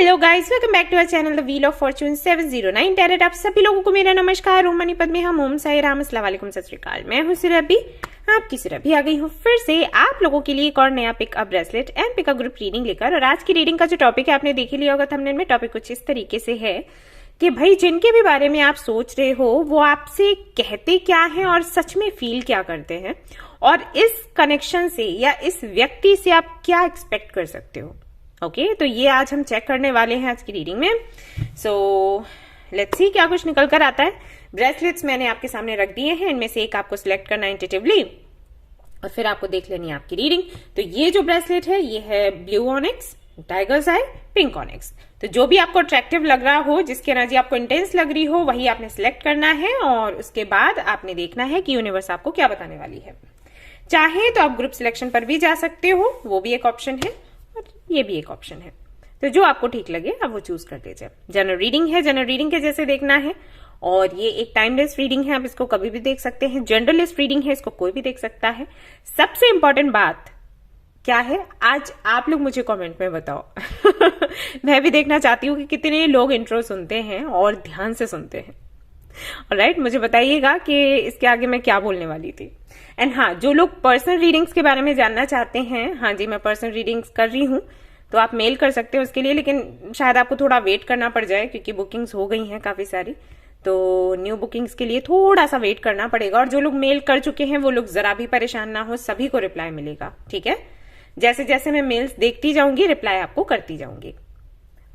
Hello guys, welcome back to our channel the wheel of fortune 709 tarot. आप सभी लोगों को मेरा नमस्कार। ओम मणिपद में हम ओम साई राम, अस्सलाम वालेकुम, सत श्री अकाल। मैं हूं सुरभि, आपकी सुरभि आ गई हूं फिर से आप लोगों के लिए एक और नया pickup bracelet and pickup group reading लेकर। और आज की रीडिंग का जो टॉपिक है आपने देख ही लिया होगा थंबनेल में। टॉपिक कुछ इस तरीके से है कि भाई जिनके भी बारे में आप सोच रहे हो वो आपसे कहते क्या है और सच में फील क्या करते हैं, और इस कनेक्शन से या इस व्यक्ति से आप क्या एक्सपेक्ट कर सकते हो। ओके, तो ये आज हम चेक करने वाले हैं आज की रीडिंग में। सो लेट्स सी क्या कुछ निकल कर आता है। ब्रेसलेट्स मैंने आपके सामने रख दिए हैं, इनमें से एक आपको सिलेक्ट करना है इंटेटिवली और फिर आपको देख लेनी है आपकी रीडिंग। तो ये जो ब्रेसलेट है ये है ब्लू ऑनिक्स, टाइगर्स आई, पिंक ऑनिक्स। तो जो भी आपको अट्रैक्टिव लग रहा हो, जिसकी एनर्जी आपको इंटेंस लग रही हो, वही आपने सिलेक्ट करना है और उसके बाद आपने देखना है कि यूनिवर्स आपको क्या बताने वाली है। चाहे तो आप ग्रुप सिलेक्शन पर भी जा सकते हो, वो भी एक ऑप्शन है और ये भी एक ऑप्शन है। तो जो आपको ठीक लगे आप वो चूज कर लीजिए। जनरल रीडिंग है, जनरल रीडिंग के जैसे देखना है, और ये एक टाइमलेस रीडिंग है, आप इसको कभी भी देख सकते हैं। जनरलिस्ट रीडिंग है, इसको कोई भी देख सकता है। सबसे इंपॉर्टेंट बात क्या है, आज आप लोग मुझे कमेंट में बताओ मैं भी देखना चाहती हूँ कि कितने लोग इंट्रो सुनते हैं और ध्यान से सुनते हैं। ऑलराइट, मुझे बताइएगा कि इसके आगे मैं क्या बोलने वाली थी। एंड हाँ, जो लोग पर्सनल रीडिंग्स के बारे में जानना चाहते हैं, हाँ जी मैं पर्सनल रीडिंग्स कर रही हूँ, तो आप मेल कर सकते हो उसके लिए, लेकिन शायद आपको थोड़ा वेट करना पड़ जाए क्योंकि बुकिंग्स हो गई हैं काफी सारी। तो न्यू बुकिंग्स के लिए थोड़ा सा वेट करना पड़ेगा। और जो लोग मेल कर चुके हैं वो लोग जरा भी परेशान ना हो, सभी को रिप्लाई मिलेगा, ठीक है। जैसे जैसे मैं मेल्स देखती जाऊंगी रिप्लाई आपको करती जाऊंगी।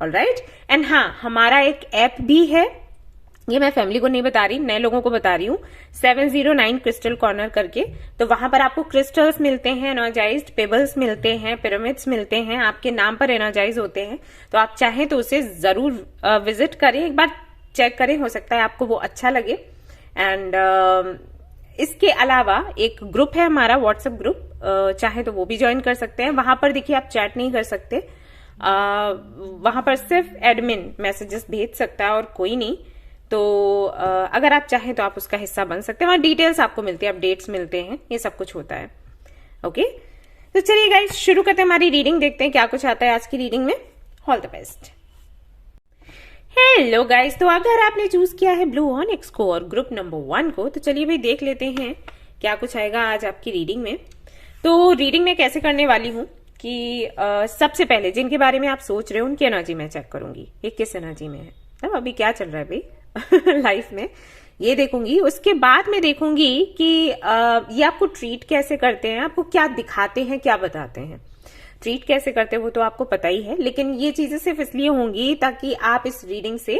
ऑलराइट, एंड हाँ, हमारा एक ऐप भी है, ये मैं फैमिली को नहीं बता रही, नए लोगों को बता रही हूँ, 709 क्रिस्टल कॉर्नर करके। तो वहां पर आपको क्रिस्टल्स मिलते हैं, एनर्जाइज्ड पेबल्स मिलते हैं, पिरामिड्स मिलते हैं, आपके नाम पर एनर्जाइज होते हैं। तो आप चाहें तो उसे जरूर विजिट करें, एक बार चेक करें, हो सकता है आपको वो अच्छा लगे। एंड इसके अलावा एक ग्रुप है हमारा, व्हाट्सएप ग्रुप, चाहे तो वो भी ज्वाइन कर सकते हैं। वहां पर देखिए आप चैट नहीं कर सकते, वहां पर सिर्फ एडमिन मैसेजेस भेज सकता है और कोई नहीं। तो अगर आप चाहें तो आप उसका हिस्सा बन सकते हैं, वहां डिटेल्स आपको मिलती है, अपडेट्स मिलते हैं, ये सब कुछ होता है। ओके, तो चलिए गाइस शुरू करते हैं हमारी रीडिंग, देखते हैं क्या कुछ आता है आज की रीडिंग में। All the best. Hello guys, तो अगर आपने चूज किया है ब्लू ऑनिक्स को और ग्रुप नंबर 1 को, तो चलिए भाई देख लेते हैं क्या कुछ आएगा आज आपकी रीडिंग में। तो रीडिंग में कैसे करने वाली हूं कि सबसे पहले जिनके बारे में आप सोच रहे हो उनकी एनर्जी मैं चेक करूंगी, ये किस एनर्जी में है, तब अभी क्या चल रहा है भाई लाइफ में, ये देखूंगी। उसके बाद में देखूंगी कि ये आपको ट्रीट कैसे करते हैं, आपको क्या दिखाते हैं, क्या बताते हैं। ट्रीट कैसे करते हैं वो तो आपको पता ही है, लेकिन ये चीजें सिर्फ इसलिए होंगी ताकि आप इस रीडिंग से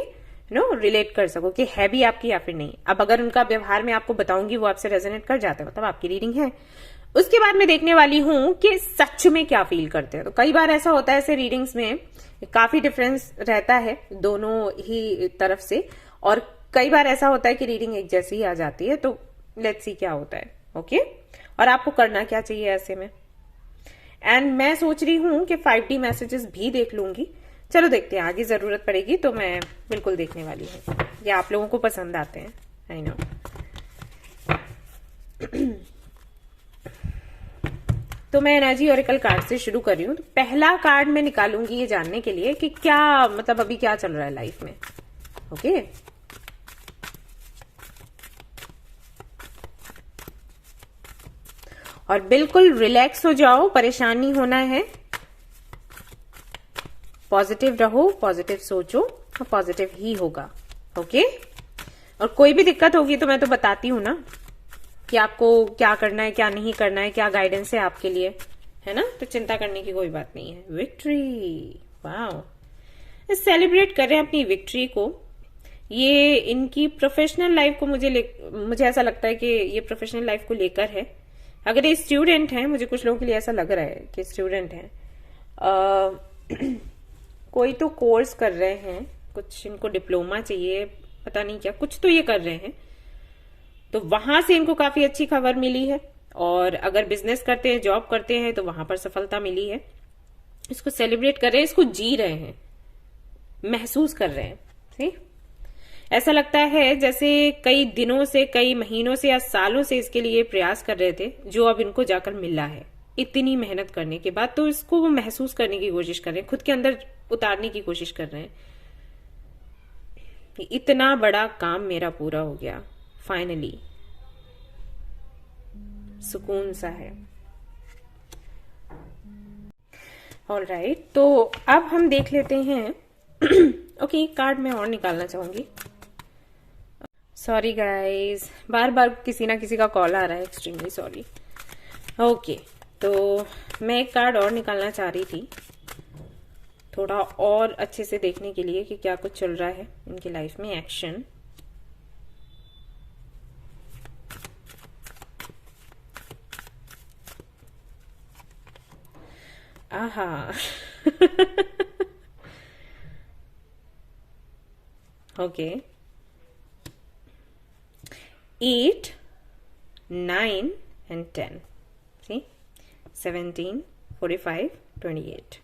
रिलेट कर सको कि है भी आपकी या फिर नहीं। अब अगर उनका व्यवहार में आपको बताऊंगी वो आपसे रेजोनेट कर जाता है, मतलब आपकी रीडिंग है। उसके बाद मैं देखने वाली हूं कि सच में क्या फील करते हैं। तो कई बार ऐसा होता है ऐसे रीडिंग्स में काफी डिफरेंस रहता है दोनों ही तरफ से, और कई बार ऐसा होता है कि रीडिंग एक जैसी ही आ जाती है। तो लेट्स सी क्या होता है। ओके, और आपको करना क्या चाहिए ऐसे में। एंड मैं सोच रही हूं कि 5D मैसेजेस भी देख लूंगी। चलो देखते हैं, आगे जरूरत पड़ेगी तो मैं बिल्कुल देखने वाली हूँ। ये आप लोगों को पसंद आते हैं, आई नो। तो मैं एनर्जी ऑरेकल कार्ड से शुरू कर रही हूँ। तो पहला कार्ड मैं निकालूंगी ये जानने के लिए कि क्या मतलब अभी क्या चल रहा है लाइफ में। ओके, और बिल्कुल रिलैक्स हो जाओ, परेशान नहीं होना है, पॉजिटिव रहो, पॉजिटिव सोचो और पॉजिटिव ही होगा। ओके, और कोई भी दिक्कत होगी तो मैं तो बताती हूं ना कि आपको क्या करना है, क्या नहीं करना है, क्या गाइडेंस है आपके लिए, है ना। तो चिंता करने की कोई बात नहीं है। विक्ट्री, वाओ, सेलिब्रेट कर रहे हैं अपनी विक्ट्री को। ये इनकी प्रोफेशनल लाइफ को मुझे ऐसा लगता है कि ये प्रोफेशनल लाइफ को लेकर है। अगर ये स्टूडेंट हैं, मुझे कुछ लोगों के लिए ऐसा लग रहा है कि स्टूडेंट हैं, कोई तो कोर्स कर रहे हैं, कुछ इनको डिप्लोमा चाहिए, पता नहीं क्या, कुछ तो ये कर रहे हैं। तो वहां से इनको काफी अच्छी खबर मिली है, और अगर बिजनेस करते हैं, जॉब करते हैं, तो वहां पर सफलता मिली है। इसको सेलिब्रेट कर रहे हैं, इसको जी रहे हैं, महसूस कर रहे हैं। सही, ऐसा लगता है जैसे कई दिनों से, कई महीनों से या सालों से इसके लिए प्रयास कर रहे थे, जो अब इनको जाकर मिला है। इतनी मेहनत करने के बाद, तो इसको वो महसूस करने की कोशिश कर रहे हैं, खुद के अंदर उतारने की कोशिश कर रहे हैं। इतना बड़ा काम मेरा पूरा हो गया, फाइनली सुकून सा है। ऑलराइट, तो अब हम देख लेते हैं। ओके, कार्ड मैं और निकालना चाहूंगी। सॉरी गाइस, बार बार किसी ना किसी का कॉल आ रहा है, एक्सट्रीमली सॉरी। ओके, तो मैं एक कार्ड और निकालना चाह रही थी, थोड़ा और अच्छे से देखने के लिए कि क्या कुछ चल रहा है इनकी लाइफ में। एक्शन, आहा। Okay, 8, 9 and 10. See, 17, 45, 28.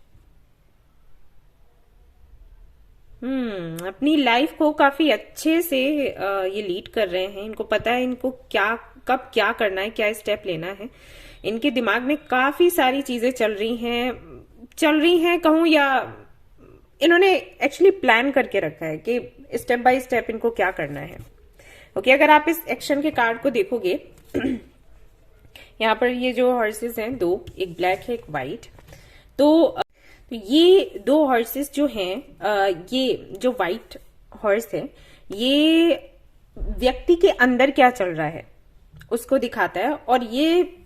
अपनी लाइफ को काफी अच्छे से ये लीड कर रहे हैं। इनको पता है इनको क्या, कब क्या करना है, क्या स्टेप लेना है। इनके दिमाग में काफी सारी चीजें चल रही हैं कहूं, या इन्होंने एक्चुअली प्लान करके रखा है कि स्टेप बाय स्टेप इनको क्या करना है। ओके, अगर आप इस एक्शन के कार्ड को देखोगे, यहाँ पर ये जो हॉर्सेस हैं दो, एक ब्लैक है एक व्हाइट, तो ये दो हॉर्सेस जो हैं, ये जो व्हाइट हॉर्स है, ये व्यक्ति के अंदर क्या चल रहा है उसको दिखाता है, और ये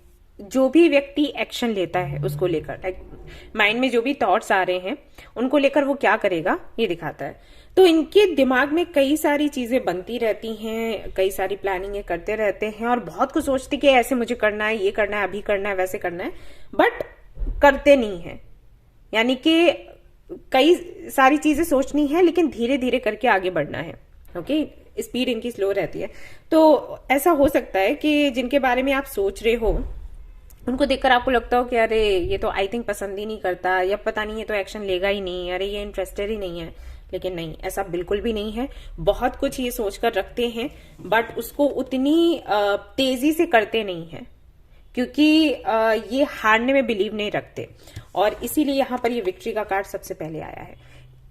जो भी व्यक्ति एक्शन लेता है उसको लेकर, माइंड में जो भी थॉट्स आ रहे हैं उनको लेकर वो क्या करेगा ये दिखाता है। तो इनके दिमाग में कई सारी चीजें बनती रहती हैं, कई सारी प्लानिंग करते रहते हैं, और बहुत कुछ सोचते कि ऐसे मुझे करना है, ये करना है, अभी करना है, वैसे करना है, बट करते नहीं है। यानी कि कई सारी चीजें सोचनी है लेकिन धीरे धीरे करके आगे बढ़ना है। ओके, स्पीड इनकी स्लो रहती है। तो ऐसा हो सकता है कि जिनके बारे में आप सोच रहे हो उनको देखकर आपको लगता हो कि अरे ये तो आई थिंक पसंद ही नहीं करता, या पता नहीं ये तो एक्शन लेगा ही नहीं, अरे ये इंटरेस्टेड ही नहीं है। लेकिन नहीं, ऐसा बिल्कुल भी नहीं है। बहुत कुछ ये सोचकर रखते हैं, बट उसको उतनी तेजी से करते नहीं है, क्योंकि ये हारने में बिलीव नहीं रखते, और इसीलिए यहाँ पर ये विक्ट्री का कार्ड सबसे पहले आया है।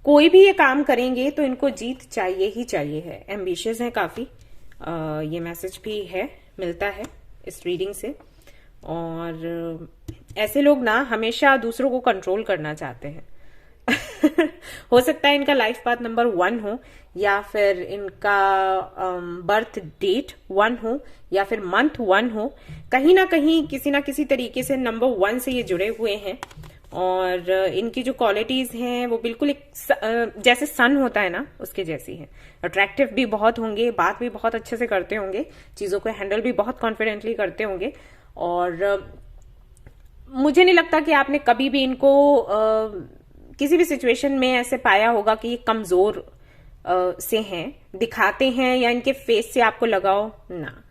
कोई भी ये काम करेंगे तो इनको जीत चाहिए ही चाहिए है। एम्बिशियस है काफी, ये मैसेज भी है, मिलता है इस रीडिंग से। और ऐसे लोग ना हमेशा दूसरों को कंट्रोल करना चाहते हैं। हो सकता है इनका लाइफ पाथ नंबर 1 हो, या फिर इनका बर्थ डेट 1 हो, या फिर मंथ 1 हो। कहीं ना कहीं किसी ना किसी तरीके से नंबर 1 से ये जुड़े हुए हैं। और इनकी जो क्वालिटीज हैं वो बिल्कुल एक जैसे सन होता है ना, उसके जैसी है। अट्रैक्टिव भी बहुत होंगे, बात भी बहुत अच्छे से करते होंगे, चीजों को हैंडल भी बहुत कॉन्फिडेंटली करते होंगे। और मुझे नहीं लगता कि आपने कभी भी इनको किसी भी सिचुएशन में ऐसे पाया होगा कि ये कमजोर से हैं, दिखाते हैं, या इनके फेस से आपको लगाओ ना,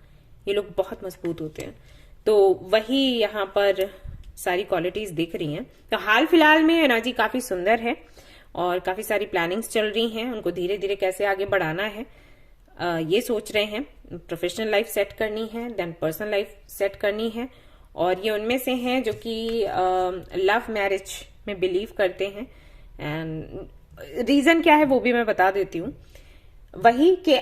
ये लोग बहुत मजबूत होते हैं। तो वही यहाँ पर सारी क्वालिटीज दिख रही हैं। तो हाल फिलहाल में एनर्जी काफी सुंदर है, और काफी सारी प्लानिंग्स चल रही हैं, उनको धीरे धीरे कैसे आगे बढ़ाना है ये सोच रहे हैं। प्रोफेशनल लाइफ सेट करनी है, देन पर्सनल लाइफ सेट करनी है। और ये उनमें से हैं जो कि लव मैरिज में बिलीव करते हैं। एंड रीजन क्या है वो भी मैं बता देती हूँ। वही कि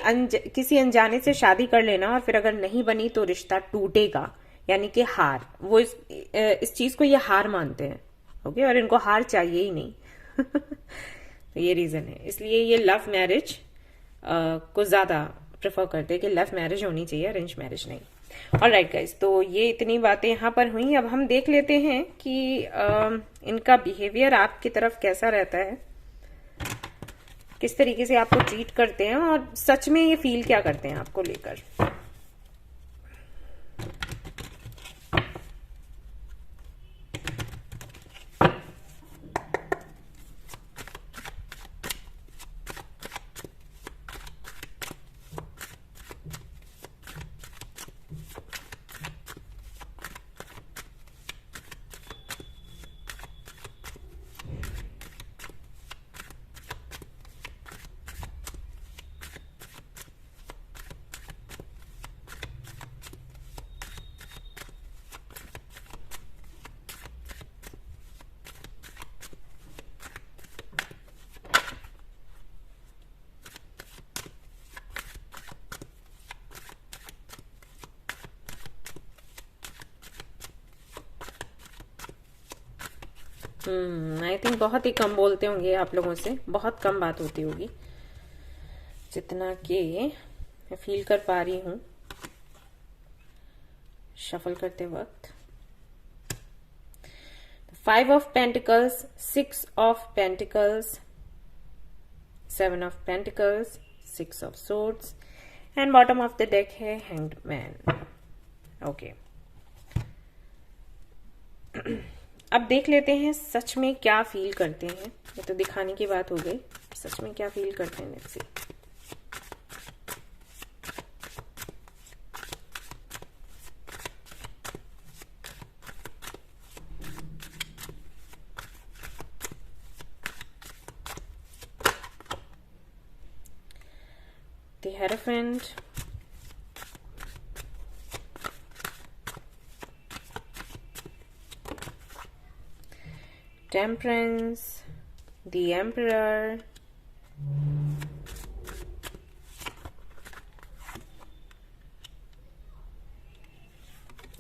किसी अनजाने से शादी कर लेना, और फिर अगर नहीं बनी तो रिश्ता टूटेगा, यानी कि हार। वो इस चीज को ये हार मानते हैं। ओके, और इनको हार चाहिए ही नहीं। तो ये रीजन है, इसलिए ये लव मैरिज को ज्यादा प्रेफर करते हैं कि लव मैरिज होनी चाहिए, अरेंज मैरिज नहीं। ऑलराइट गाइस, तो ये इतनी बातें यहाँ पर हुई। अब हम देख लेते हैं कि इनका बिहेवियर आपकी तरफ कैसा रहता है, किस तरीके से आपको ट्रीट करते हैं, और सच में ये फील क्या करते हैं आपको लेकर। आई थिंक बहुत ही कम बोलते होंगे आप लोगों से, बहुत कम बात होती होगी, जितना कि मैं फील कर पा रही हूं शफल करते वक्त। 5 of pentacles, 6 of pentacles, 7 of pentacles, 6 of swords and bottom of the deck है हैंग्ड मैन। ओके, अब देख लेते हैं सच में क्या फील करते हैं। ये तो दिखाने की बात हो गई, सच में क्या फील करते हैं। Let's see. The Hierophant, Temperance, the Emperor,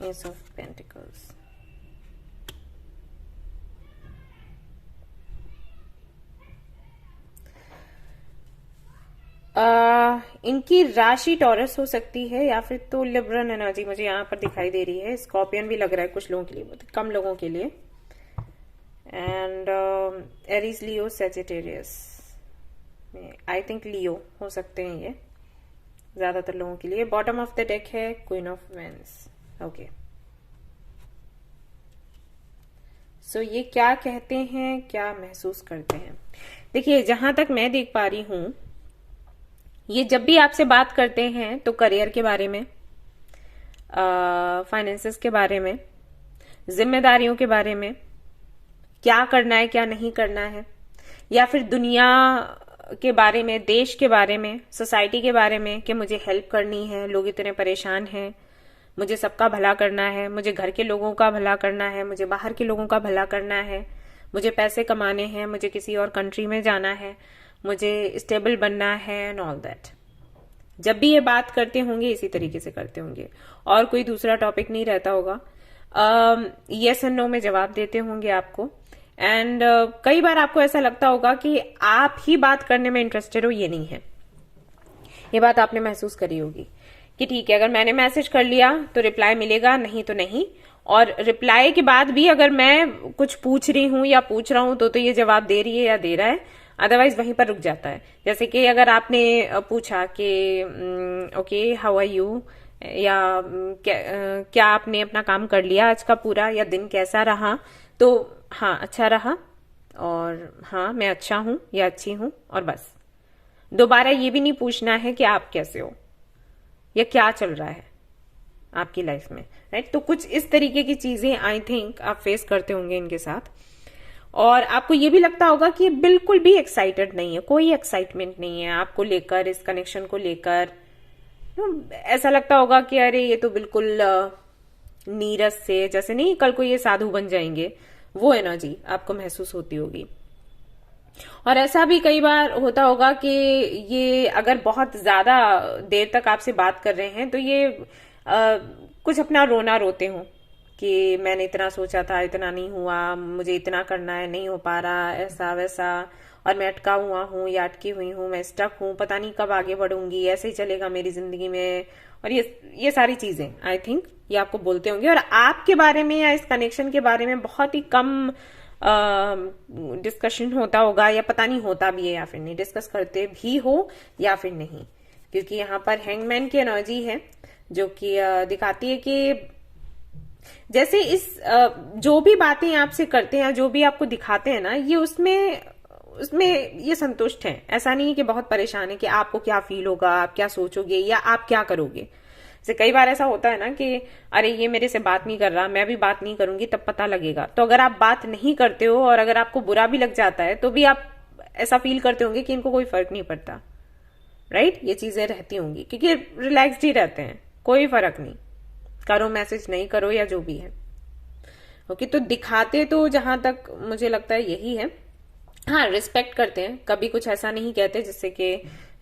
Ace of Pentacles. इनकी राशि टॉरस हो सकती है या फिर तो लिब्रन एनर्जी मुझे यहाँ पर दिखाई दे रही है। स्कॉर्पियन भी लग रहा है कुछ लोगों के लिए, बहुत कम लोगों के लिए। And Aries, Leo, Sagittarius, I think Leo हो सकते हैं ये ज्यादातर लोगों के लिए। बॉटम ऑफ द डेक है queen of wands. Okay, so ये क्या कहते हैं, क्या महसूस करते हैं। देखिए, जहां तक मैं देख पा रही हूं, ये जब भी आपसे बात करते हैं तो करियर के बारे में, फाइनेंसेस के बारे में, जिम्मेदारियों के बारे में, क्या करना है क्या नहीं करना है, या फिर दुनिया के बारे में, देश के बारे में, सोसाइटी के बारे में कि मुझे हेल्प करनी है, लोग इतने परेशान हैं, मुझे सबका भला करना है, मुझे घर के लोगों का भला करना है, मुझे बाहर के लोगों का भला करना है, मुझे पैसे कमाने हैं, मुझे किसी और कंट्री में जाना है, मुझे स्टेबल बनना है एंड ऑल दैट। जब भी ये बात करते होंगे इसी तरीके से करते होंगे और कोई दूसरा टॉपिक नहीं रहता होगा। यस एंड नो में जवाब देते होंगे आपको। एंड कई बार आपको ऐसा लगता होगा कि आप ही बात करने में इंटरेस्टेड हो, ये नहीं है। ये बात आपने महसूस करी होगी कि ठीक है, अगर मैंने मैसेज कर लिया तो रिप्लाई मिलेगा, नहीं तो नहीं। और रिप्लाई के बाद भी अगर मैं कुछ पूछ रही हूं या पूछ रहा हूं तो ये जवाब दे रही है या दे रहा है, अदरवाइज वहीं पर रुक जाता है। जैसे कि अगर आपने पूछा कि ओके हाउ आर यू, या क्या आपने अपना काम कर लिया आज का पूरा, या दिन कैसा रहा, तो हाँ अच्छा रहा, और हाँ मैं अच्छा हूं या अच्छी हूं, और बस। दोबारा ये भी नहीं पूछना है कि आप कैसे हो या क्या चल रहा है आपकी लाइफ में, राइट। तो कुछ इस तरीके की चीजें आई थिंक आप फेस करते होंगे इनके साथ। और आपको ये भी लगता होगा कि बिल्कुल भी एक्साइटेड नहीं है, कोई एक्साइटमेंट नहीं है आपको लेकर, इस कनेक्शन को लेकर। ऐसा लगता होगा कि अरे ये तो बिल्कुल नीरस से, जैसे नहीं कल को ये साधु बन जाएंगे, वो एनर्जी आपको महसूस होती होगी। और ऐसा भी कई बार होता होगा कि ये अगर बहुत ज्यादा देर तक आपसे बात कर रहे हैं तो ये कुछ अपना रोना रोते हो कि मैंने इतना सोचा था, इतना नहीं हुआ, मुझे इतना करना है, नहीं हो पा रहा, ऐसा वैसा, और मैं अटका हुआ हूँ या अटकी हुई हूँ, मैं स्टक हूँ, पता नहीं कब आगे बढ़ूंगी, ऐसे ही चलेगा मेरी जिंदगी में। और ये सारी चीजें आई थिंक ये आपको बोलते होंगे। और आपके बारे में या इस कनेक्शन के बारे में बहुत ही कम डिस्कशन होता होगा, या पता नहीं होता भी है या फिर नहीं, डिस्कस करते भी हो या फिर नहीं। क्योंकि यहाँ पर हैंगमैन की एनर्जी है जो कि दिखाती है कि जैसे इस जो भी बातें आपसे करते हैं, जो भी आपको दिखाते हैं ना, ये उसमें ये संतुष्ट हैं। ऐसा नहीं है कि बहुत परेशान है कि आपको क्या फील होगा, आप क्या सोचोगे या आप क्या करोगे। जैसे कई बार ऐसा होता है ना कि अरे ये मेरे से बात नहीं कर रहा, मैं भी बात नहीं करूंगी, तब पता लगेगा। तो अगर आप बात नहीं करते हो और अगर आपको बुरा भी लग जाता है तो भी आप ऐसा फील करते होंगे कि इनको कोई फर्क नहीं पड़ता, राइट। ये चीजें रहती होंगी क्योंकि रिलैक्स्ड ही रहते हैं, कोई फर्क नहीं, करो मैसेज नहीं करो या जो भी है। ओके, तो दिखाते तो जहां तक मुझे लगता है यही है। हाँ, रिस्पेक्ट करते हैं, कभी कुछ ऐसा नहीं कहते जिससे कि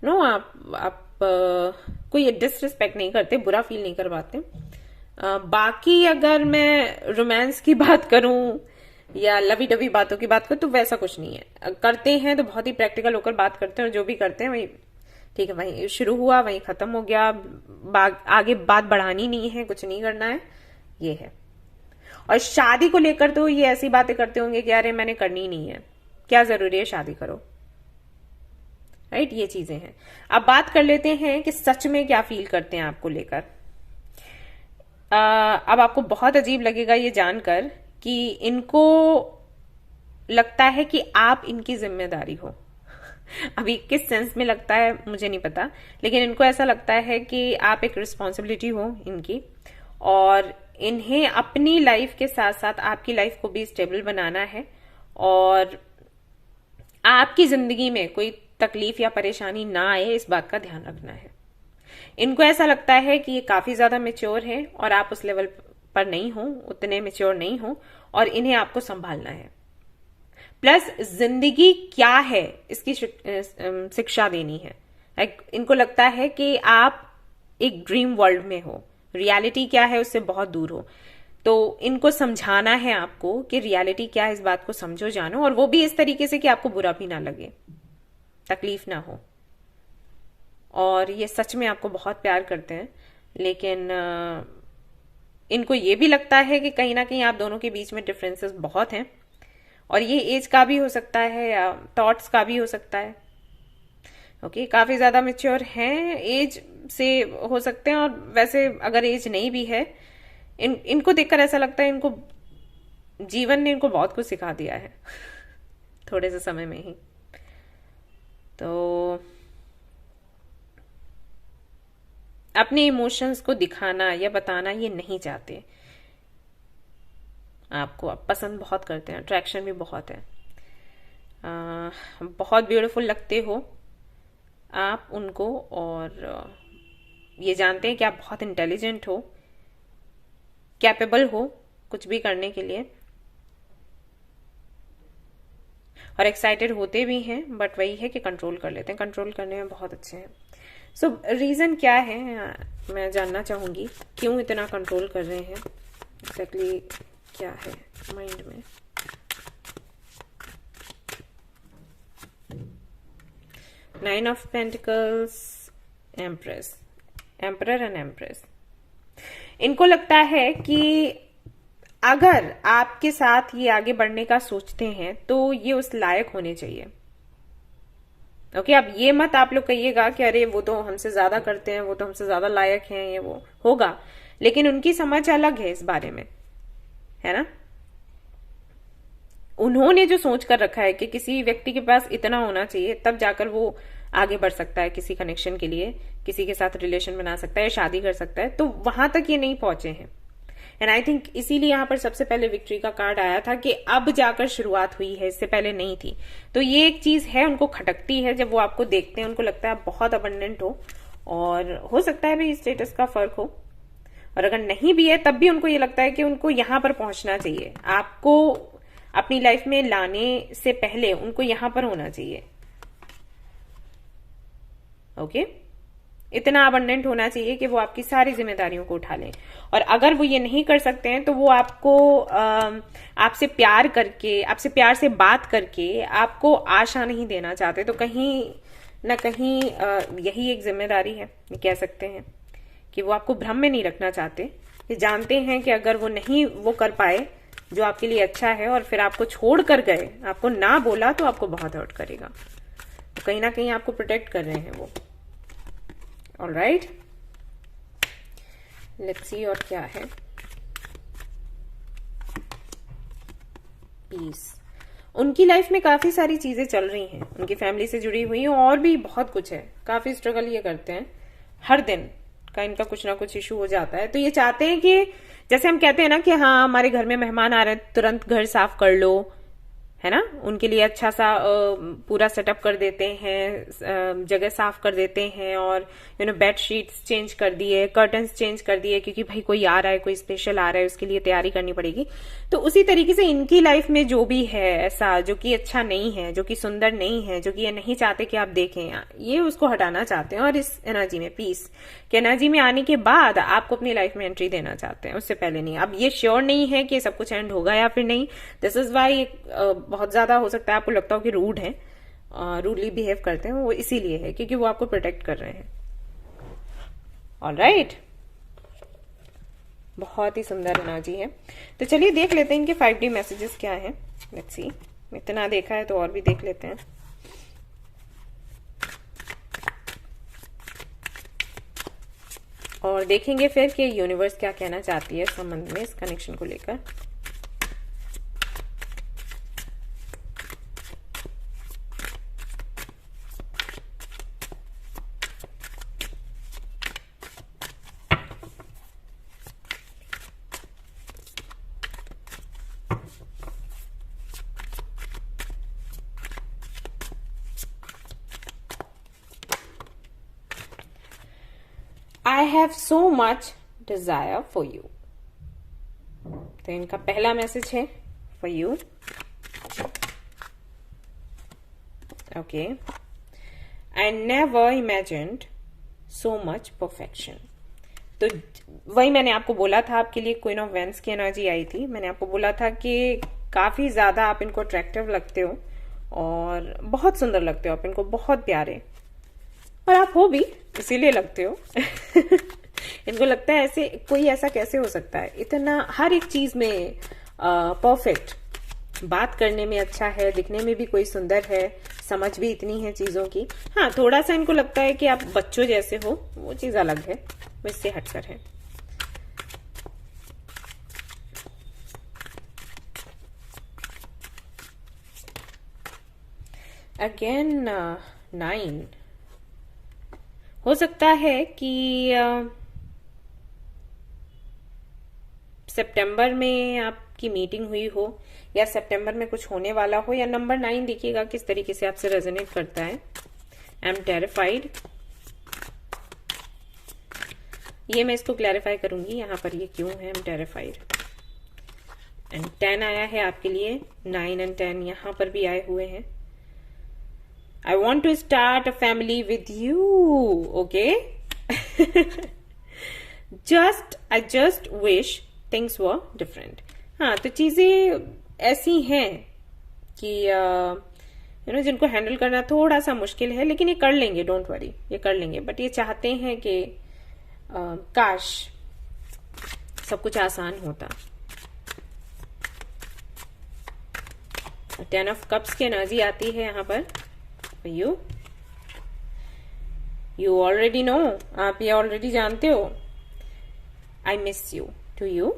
नो आप कोई डिसरिस्पेक्ट नहीं करते, बुरा फील नहीं करवाते। बाकी अगर मैं रोमांस की बात करूं या लवी डवी बातों की बात करो, तो वैसा कुछ नहीं है। करते हैं तो बहुत ही प्रैक्टिकल होकर बात करते हैं, और जो भी करते हैं वही ठीक है, वहीं शुरू हुआ वहीं खत्म हो गया, आगे बात बढ़ानी नहीं है, कुछ नहीं करना है, ये है। और शादी को लेकर तो ये ऐसी बातें करते होंगे कि अरे मैंने करनी नहीं है, क्या जरूरी है शादी करो, राइट, ये चीजें हैं। अब बात कर लेते हैं कि सच में क्या फील करते हैं आपको लेकर। अब आपको बहुत अजीब लगेगा ये जानकर कि इनको लगता है कि आप इनकी जिम्मेदारी हो। अभी किस सेंस में लगता है मुझे नहीं पता, लेकिन इनको ऐसा लगता है कि आप एक रिस्पॉन्सिबिलिटी हो इनकी, और इन्हें अपनी लाइफ के साथ साथ आपकी लाइफ को भी स्टेबल बनाना है, और आपकी जिंदगी में कोई तकलीफ या परेशानी ना आए इस बात का ध्यान रखना है। इनको ऐसा लगता है कि ये काफी ज्यादा मेच्योर है और आप उस लेवल पर नहीं हो, उतने मेच्योर नहीं हो, और इन्हें आपको संभालना है। प्लस जिंदगी क्या है इसकी शिक्षा देनी है। इनको लगता है कि आप एक ड्रीम वर्ल्ड में हो, रियलिटी क्या है उससे बहुत दूर हो, तो इनको समझाना है आपको कि रियलिटी क्या है, इस बात को समझो, जानो, और वो भी इस तरीके से कि आपको बुरा भी ना लगे, तकलीफ ना हो। और ये सच में आपको बहुत प्यार करते हैं, लेकिन इनको ये भी लगता है कि कहीं ना कहीं आप दोनों के बीच में डिफरेंसेस बहुत हैं, और ये एज का भी हो सकता है या थॉट्स का भी हो सकता है। ओके, काफी ज्यादा मेच्योर हैं, एज से हो सकते हैं, और वैसे अगर एज नहीं भी है, इनको देखकर ऐसा लगता है इनको जीवन ने इनको बहुत कुछ सिखा दिया है थोड़े से समय में ही। तो अपने इमोशंस को दिखाना या बताना ये नहीं चाहते, आपको आप पसंद बहुत करते हैं, अट्रैक्शन भी बहुत है, बहुत ब्यूटीफुल लगते हो आप उनको, और ये जानते हैं कि आप बहुत इंटेलिजेंट हो, कैपेबल हो कुछ भी करने के लिए, और एक्साइटेड होते भी हैं, बट वही है कि कंट्रोल कर लेते हैं, कंट्रोल करने में बहुत अच्छे हैं। सो रीजन क्या है, मैं जानना चाहूंगी, क्यों इतना कंट्रोल कर रहे हैं, एग्जैक्टली क्या है माइंड में। Nine of pentacles, empress, emperor and empress. इनको लगता है कि अगर आपके साथ ये आगे बढ़ने का सोचते हैं तो ये उस लायक होने चाहिए। ओके, अब ये मत आप लोग कहिएगा कि अरे वो तो हमसे ज्यादा करते हैं, वो तो हमसे ज्यादा लायक हैं, ये वो होगा, लेकिन उनकी समझ अलग है इस बारे में, है ना। उन्होंने जो सोच कर रखा है कि किसी व्यक्ति के पास इतना होना चाहिए, तब जाकर वो आगे बढ़ सकता है किसी कनेक्शन के लिए, किसी के साथ रिलेशन बना सकता है, शादी कर सकता है, तो वहां तक ये नहीं पहुंचे हैं। एंड आई थिंक इसीलिए यहां पर सबसे पहले विक्ट्री का कार्ड आया था कि अब जाकर शुरुआत हुई है, इससे पहले नहीं थी। तो ये एक चीज है, उनको खटकती है जब वो आपको देखते हैं, उनको लगता है आप बहुत अबंडेंट हो, और हो सकता है भी स्टेटस का फर्क हो, और अगर नहीं भी है तब भी उनको ये लगता है कि उनको यहां पर पहुंचना चाहिए, आपको अपनी लाइफ में लाने से पहले उनको यहां पर होना चाहिए। ओके, इतना अबंडेंट होना चाहिए कि वो आपकी सारी जिम्मेदारियों को उठा लें, और अगर वो ये नहीं कर सकते हैं तो वो आपको आपसे प्यार करके, आपसे प्यार से बात करके आपको आशा नहीं देना चाहते। तो कहीं ना कहीं यही एक जिम्मेदारी है, ये कह सकते हैं कि वो आपको भ्रम में नहीं रखना चाहते। ये जानते हैं कि अगर वो नहीं वो कर पाए जो आपके लिए अच्छा है, और फिर आपको छोड़ कर गए, आपको ना बोला, तो आपको बहुत हर्ट करेगा। तो कहीं ना कहीं आपको प्रोटेक्ट कर रहे हैं वो। ऑलराइट, लेट्स सी और क्या है। पीस, उनकी लाइफ में काफी सारी चीजें चल रही हैं, उनकी फैमिली से जुड़ी हुई हैं, और भी बहुत कुछ है, काफी स्ट्रगल ये करते हैं, हर दिन का इनका कुछ ना कुछ इशू हो जाता है। तो ये चाहते हैं कि जैसे हम कहते हैं ना कि हाँ हमारे घर में मेहमान आ रहे हैं, तुरंत घर साफ कर लो, है ना, उनके लिए अच्छा सा पूरा सेटअप कर देते हैं, जगह साफ कर देते हैं, और बेड शीट्स चेंज कर दिए, कर्टन्स चेंज कर दिए, क्योंकि भाई कोई आ रहा है, कोई स्पेशल आ रहा है, उसके लिए तैयारी करनी पड़ेगी। तो उसी तरीके से इनकी लाइफ में जो भी है ऐसा जो कि अच्छा नहीं है, जो कि सुंदर नहीं है, जो कि ये नहीं चाहते कि आप देखें, ये उसको हटाना चाहते हैं, और इस एनर्जी में, पीस की एनर्जी में आने के बाद आपको अपनी लाइफ में एंट्री देना चाहते हैं, उससे पहले नहीं। अब ये श्योर नहीं है कि सब कुछ एंड होगा या फिर नहीं। दिस इज वाई बहुत ज्यादा हो सकता है आपको लगता हो कि रूड है, रूडली बिहेव करते हैं, वो इसीलिए है क्योंकि वो आपको प्रोटेक्ट कर रहे हैं। ऑलराइट, बहुत ही सुंदर एनर्जी है। तो चलिए देख लेते हैं इनके 5D मैसेजेस क्या हैं। लेट्स सी, इतना देखा है तो और भी देख लेते हैं। और देखेंगे फिर कि यूनिवर्स क्या कहना चाहती है इस संबंध में, इस कनेक्शन को लेकर। I have so much desire for you। तो इनका पहला मैसेज है for you। Okay, I never imagined so much perfection। तो वही मैंने आपको बोला था, आपके लिए क्वीन ऑफ वेंस की एनर्जी आई थी। मैंने आपको बोला था कि काफी ज्यादा आप इनको अट्रैक्टिव लगते हो और बहुत सुंदर लगते हो, आप इनको बहुत प्यारे, और आप हो भी, इसीलिए लगते हो। इनको लगता है ऐसे कोई ऐसा कैसे हो सकता है, इतना हर एक चीज में परफेक्ट, बात करने में अच्छा है, दिखने में भी कोई सुंदर है, समझ भी इतनी है चीजों की। हाँ, थोड़ा सा इनको लगता है कि आप बच्चों जैसे हो, वो चीज अलग है, वो इससे हटकर है। अगेन 9, हो सकता है कि सितंबर में आपकी मीटिंग हुई हो, या सितंबर में कुछ होने वाला हो, या नंबर 9 देखिएगा किस तरीके से आपसे रेजोनेट करता है। आई एम टेरिफाइड, ये मैं इसको क्लैरिफाई करूंगी यहाँ पर, ये क्यों है आई एम टेरिफाइड। एंड 10 आया है आपके लिए, 9 एंड 10 यहाँ पर भी आए हुए हैं। I want to start a family with you, okay? I just wish things were different। हाँ, तो चीजें ऐसी हैं कि जिनको हैंडल करना थोड़ा सा मुश्किल है, लेकिन ये कर लेंगे, डोंट वरी, ये कर लेंगे। बट ये चाहते हैं कि काश सब कुछ आसान होता। 10 ऑफ कप्स की एनर्जी आती है यहाँ पर। You already know, आप ये ऑलरेडी जानते हो। I miss you to you,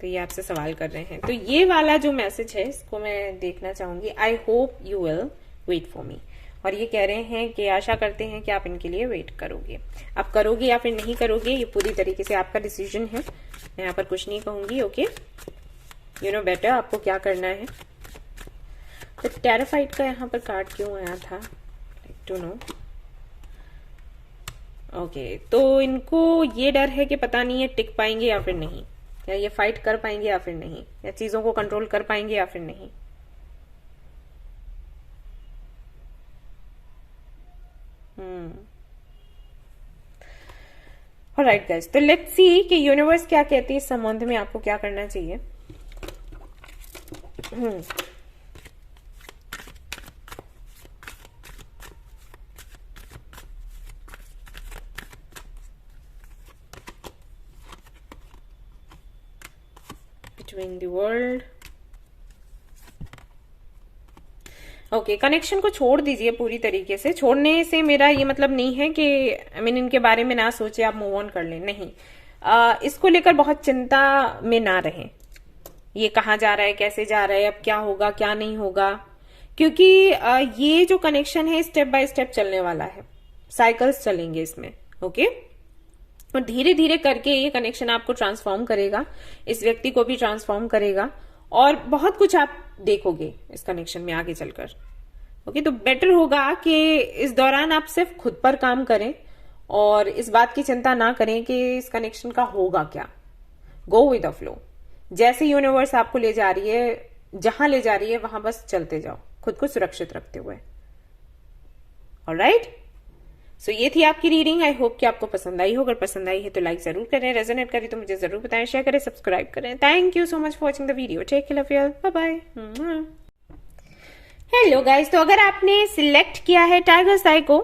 तो ये आपसे सवाल कर रहे हैं। तो ये वाला जो मैसेज है इसको मैं देखना चाहूंगी। I hope you will wait for me, और ये कह रहे हैं कि आशा करते हैं कि आप इनके लिए वेट करोगे। आप करोगे या फिर नहीं करोगे, ये पूरी तरीके से आपका डिसीजन है, मैं यहाँ पर कुछ नहीं कहूंगी। ओके, यू नो बेटर आपको क्या करना है। तो टेरिफाइड का यहाँ पर कार्ड क्यों आया था, लाइक टू नो। ओके, तो इनको ये डर है कि पता नहीं है टिक पाएंगे या फिर नहीं, या ये फाइट कर पाएंगे या फिर नहीं, या चीजों को कंट्रोल कर पाएंगे या फिर नहीं। ऑलराइट गाइस, तो लेट्स सी कि यूनिवर्स क्या कहती है इस संबंध में, आपको क्या करना चाहिए। Between the world, okay, connection को छोड़ दीजिए पूरी तरीके से। छोड़ने से मेरा ये मतलब नहीं है कि इनके बारे में ना सोचे, आप मूव ऑन कर लें, नहीं। इसको लेकर बहुत चिंता में ना रहें, ये कहाँ जा रहा है, कैसे जा रहा है, अब क्या होगा क्या नहीं होगा, क्योंकि ये जो कनेक्शन है स्टेप बाय स्टेप चलने वाला है, साइकिल्स चलेंगे इसमें। ओके, और धीरे धीरे करके ये कनेक्शन आपको ट्रांसफॉर्म करेगा, इस व्यक्ति को भी ट्रांसफॉर्म करेगा, और बहुत कुछ आप देखोगे इस कनेक्शन में आगे चलकर। ओके, तो बेटर होगा कि इस दौरान आप सिर्फ खुद पर काम करें और इस बात की चिंता ना करें कि इस कनेक्शन का होगा क्या। गो विद द फ्लो, जैसे यूनिवर्स आपको ले जा रही है, जहां ले जा रही है वहां बस चलते जाओ, खुद को सुरक्षित रखते हुए। ऑलराइट, सो ये थी आपकी रीडिंग। आई होप कि आपको पसंद आई हो। अगर पसंद आई है तो लाइक जरूर करें, रेजोनेट करें तो मुझे जरूर बताएं, शेयर करें, सब्सक्राइब करें। Thank you so much for watching the video. Take care, love you, bye bye. Hello guys, तो अगर आपने सिलेक्ट किया है टाइगर साई को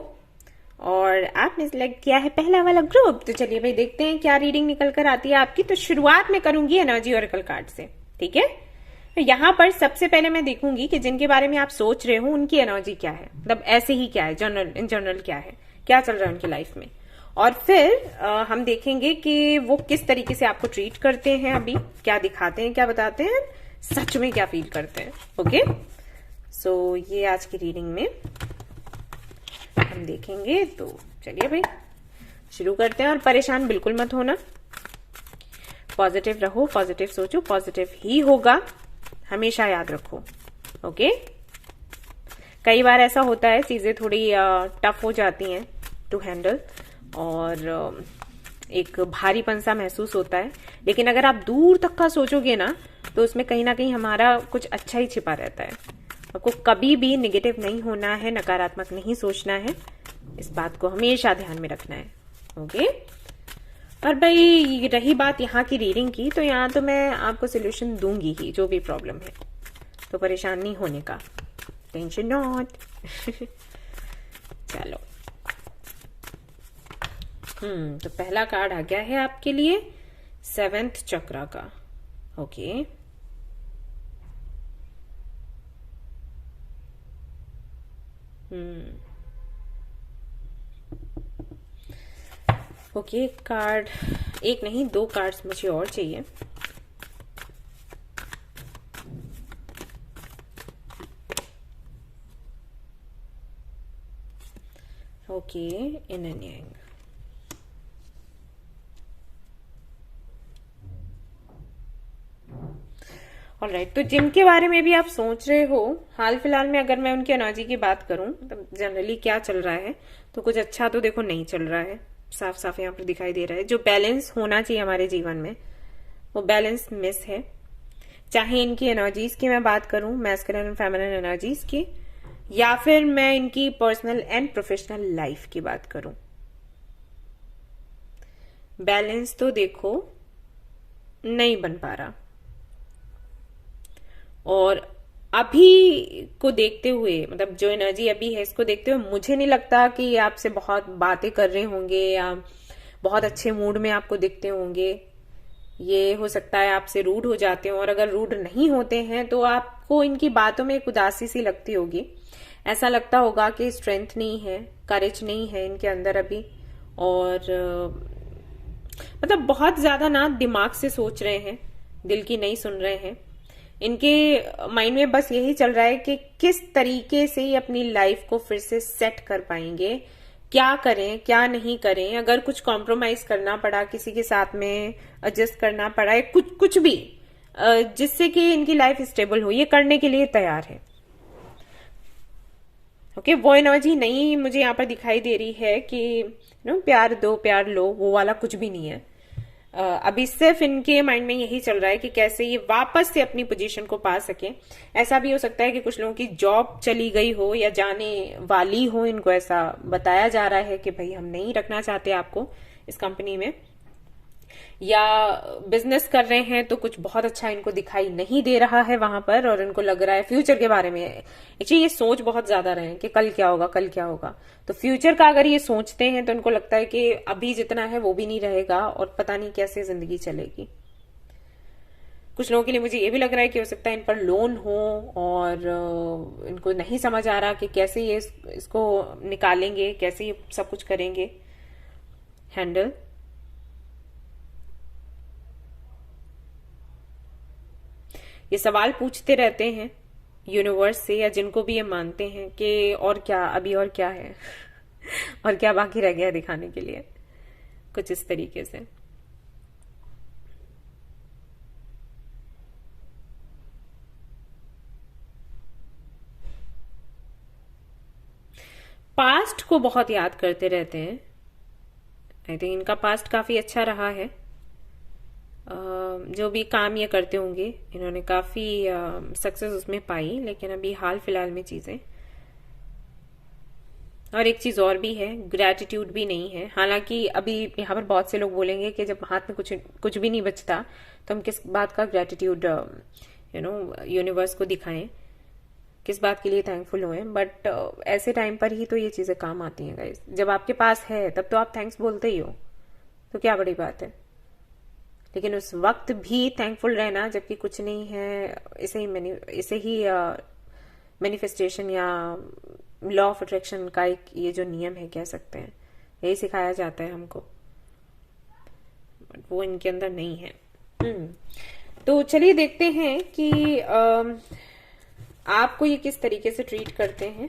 और आपने सिलेक्ट किया है पहला वाला ग्रुप, तो चलिए भाई देखते हैं क्या रीडिंग निकल कर आती है आपकी। तो शुरुआत में करूंगी एनर्जी ओरेकल कार्ड से, ठीक है। तो यहाँ पर सबसे पहले मैं देखूंगी कि जिनके बारे में आप सोच रहे हो उनकी एनर्जी क्या है, मतलब ऐसे ही क्या है, जनरल इन जनरल क्या है, क्या चल रहा है उनकी लाइफ में। और फिर हम देखेंगे कि वो किस तरीके से आपको ट्रीट करते हैं, अभी क्या दिखाते हैं, क्या बताते हैं, सच में क्या फील करते हैं। ओके, सो ये आज की रीडिंग में हम देखेंगे। तो चलिए भाई शुरू करते हैं। और परेशान बिल्कुल मत होना, पॉजिटिव रहो, पॉजिटिव सोचो, पॉजिटिव ही होगा, हमेशा याद रखो। ओके, कई बार ऐसा होता है चीजें थोड़ी टफ हो जाती हैं टू हैंडल और एक भारीपन सा महसूस होता है, लेकिन अगर आप दूर तक का सोचोगे ना तो उसमें कहीं ना कहीं हमारा कुछ अच्छा ही छिपा रहता है। आपको कभी भी निगेटिव नहीं होना है, नकारात्मक नहीं सोचना है, इस बात को हमेशा ध्यान में रखना है। ओके, और भाई रही बात यहाँ की रीडिंग की, तो यहाँ तो मैं आपको सोल्यूशन दूंगी ही, जो भी प्रॉब्लम है, तो परेशान नहीं होने का, टेंशन नॉट। चलो, तो पहला कार्ड आ गया है आपके लिए 7th चक्रा का। ओके, ओके, कार्ड एक नहीं 2 कार्ड्स मुझे और चाहिए। Okay, in and yang. Alright, तो जिनके बारे में भी आप सोच रहे हो, हाल फिलहाल में अगर मैं उनकी एनर्जी की बात करूं तो जनरली क्या चल रहा है, तो कुछ अच्छा तो देखो नहीं चल रहा है, साफ साफ यहाँ पर दिखाई दे रहा है। जो बैलेंस होना चाहिए हमारे जीवन में वो बैलेंस मिस है। चाहे इनकी एनर्जीज की मैं बात करूं, मैस्कुलिन एंड फेमिनिन एनर्जीज की, या फिर मैं इनकी पर्सनल एंड प्रोफेशनल लाइफ की बात करूं, बैलेंस तो देखो नहीं बन पा रहा। और अभी को देखते हुए, मतलब जो एनर्जी अभी है इसको देखते हुए, मुझे नहीं लगता कि ये आपसे बहुत बातें कर रहे होंगे या बहुत अच्छे मूड में आपको दिखते होंगे। ये हो सकता है आपसे रूड हो जाते हो, और अगर रूड नहीं होते हैं तो आपको इनकी बातों में एक उदासी सी लगती होगी। ऐसा लगता होगा कि स्ट्रेंथ नहीं है, करेज नहीं है इनके अंदर अभी, और मतलब बहुत ज्यादा ना दिमाग से सोच रहे हैं, दिल की नहीं सुन रहे हैं। इनके माइंड में बस यही चल रहा है कि किस तरीके से ये अपनी लाइफ को फिर से सेट कर पाएंगे, क्या करें क्या नहीं करें, अगर कुछ कॉम्प्रोमाइज करना पड़ा, किसी के साथ में एडजस्ट करना पड़ा, कुछ भी जिससे कि इनकी लाइफ स्टेबल हो, ये करने के लिए तैयार है। ओके, वो एनर्जी नहीं मुझे यहाँ पर दिखाई दे रही है कि प्यार दो प्यार लो, वो वाला कुछ भी नहीं है। अभी सिर्फ इनके माइंड में यही चल रहा है कि कैसे ये वापस से अपनी पोजीशन को पा सके। ऐसा भी हो सकता है कि कुछ लोगों की जॉब चली गई हो या जाने वाली हो, इनको ऐसा बताया जा रहा है कि भाई हम नहीं रखना चाहते आपको इस कंपनी में, या बिजनेस कर रहे हैं तो कुछ बहुत अच्छा इनको दिखाई नहीं दे रहा है वहां पर, और इनको लग रहा है फ्यूचर के बारे में, एक्चुअली ये सोच बहुत ज्यादा रहे हैं कि कल क्या होगा कल क्या होगा। तो फ्यूचर का अगर ये सोचते हैं तो इनको लगता है कि अभी जितना है वो भी नहीं रहेगा और पता नहीं कैसे जिंदगी चलेगी। कुछ लोगों के लिए मुझे ये भी लग रहा है कि हो सकता है इन पर लोन हो और इनको नहीं समझ आ रहा कि कैसे ये इसको निकालेंगे, कैसे ये सब कुछ करेंगे हैंडल। ये सवाल पूछते रहते हैं यूनिवर्स से, या जिनको भी ये मानते हैं कि और क्या, अभी और क्या है और क्या बाकी रह गया दिखाने के लिए, कुछ इस तरीके से। पास्ट को बहुत याद करते रहते हैं। आई थिंक इनका पास्ट काफी अच्छा रहा है। जो भी काम ये करते होंगे इन्होंने काफी सक्सेस उसमें पाई, लेकिन अभी हाल फिलहाल में चीजें, और एक चीज और भी है, ग्रेटिट्यूड भी नहीं है। हालांकि अभी यहाँ पर बहुत से लोग बोलेंगे कि जब हाथ में कुछ कुछ भी नहीं बचता तो हम किस बात का ग्रेटिट्यूड यूनिवर्स को दिखाएं, किस बात के लिए थैंकफुल हुए। बट ऐसे टाइम पर ही तो ये चीजें काम आती हैं गाइस। जब आपके पास है तब तो आप थैंक्स बोलते ही हो, तो क्या बड़ी बात है। लेकिन उस वक्त भी थैंकफुल रहना जबकि कुछ नहीं है, इसे ही मैनिफेस्टेशन या लॉ ऑफ अट्रैक्शन का एक ये जो नियम है कह सकते हैं, यही सिखाया जाता है हमको, वो इनके अंदर नहीं है। तो चलिए देखते हैं कि आपको ये किस तरीके से ट्रीट करते हैं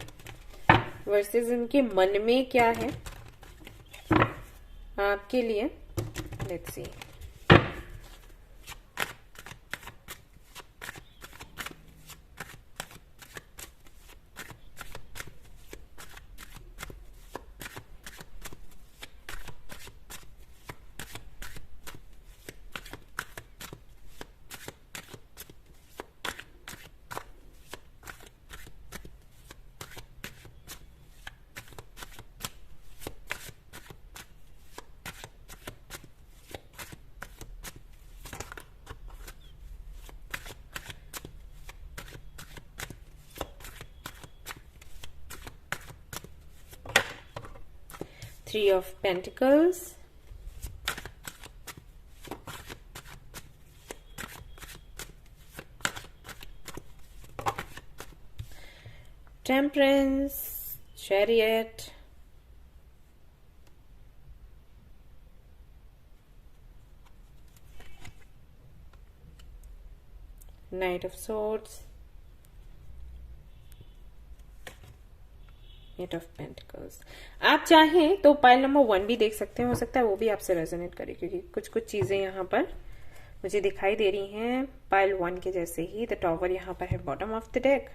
वर्सेस इनके मन में क्या है आपके लिए। Let's see. Three of Pentacles, Temperance, Chariot, Knight of Swords, eight of pentacles. आप चाहें तो पाइल नंबर 1 भी देख सकते हैं, हो सकता है वो भी आपसे रेजोनेट करे, क्योंकि कुछ कुछ चीजें यहाँ पर मुझे दिखाई दे रही हैं पाइल 1 के जैसे ही। द टॉवर यहाँ पर है बॉटम ऑफ द डेक।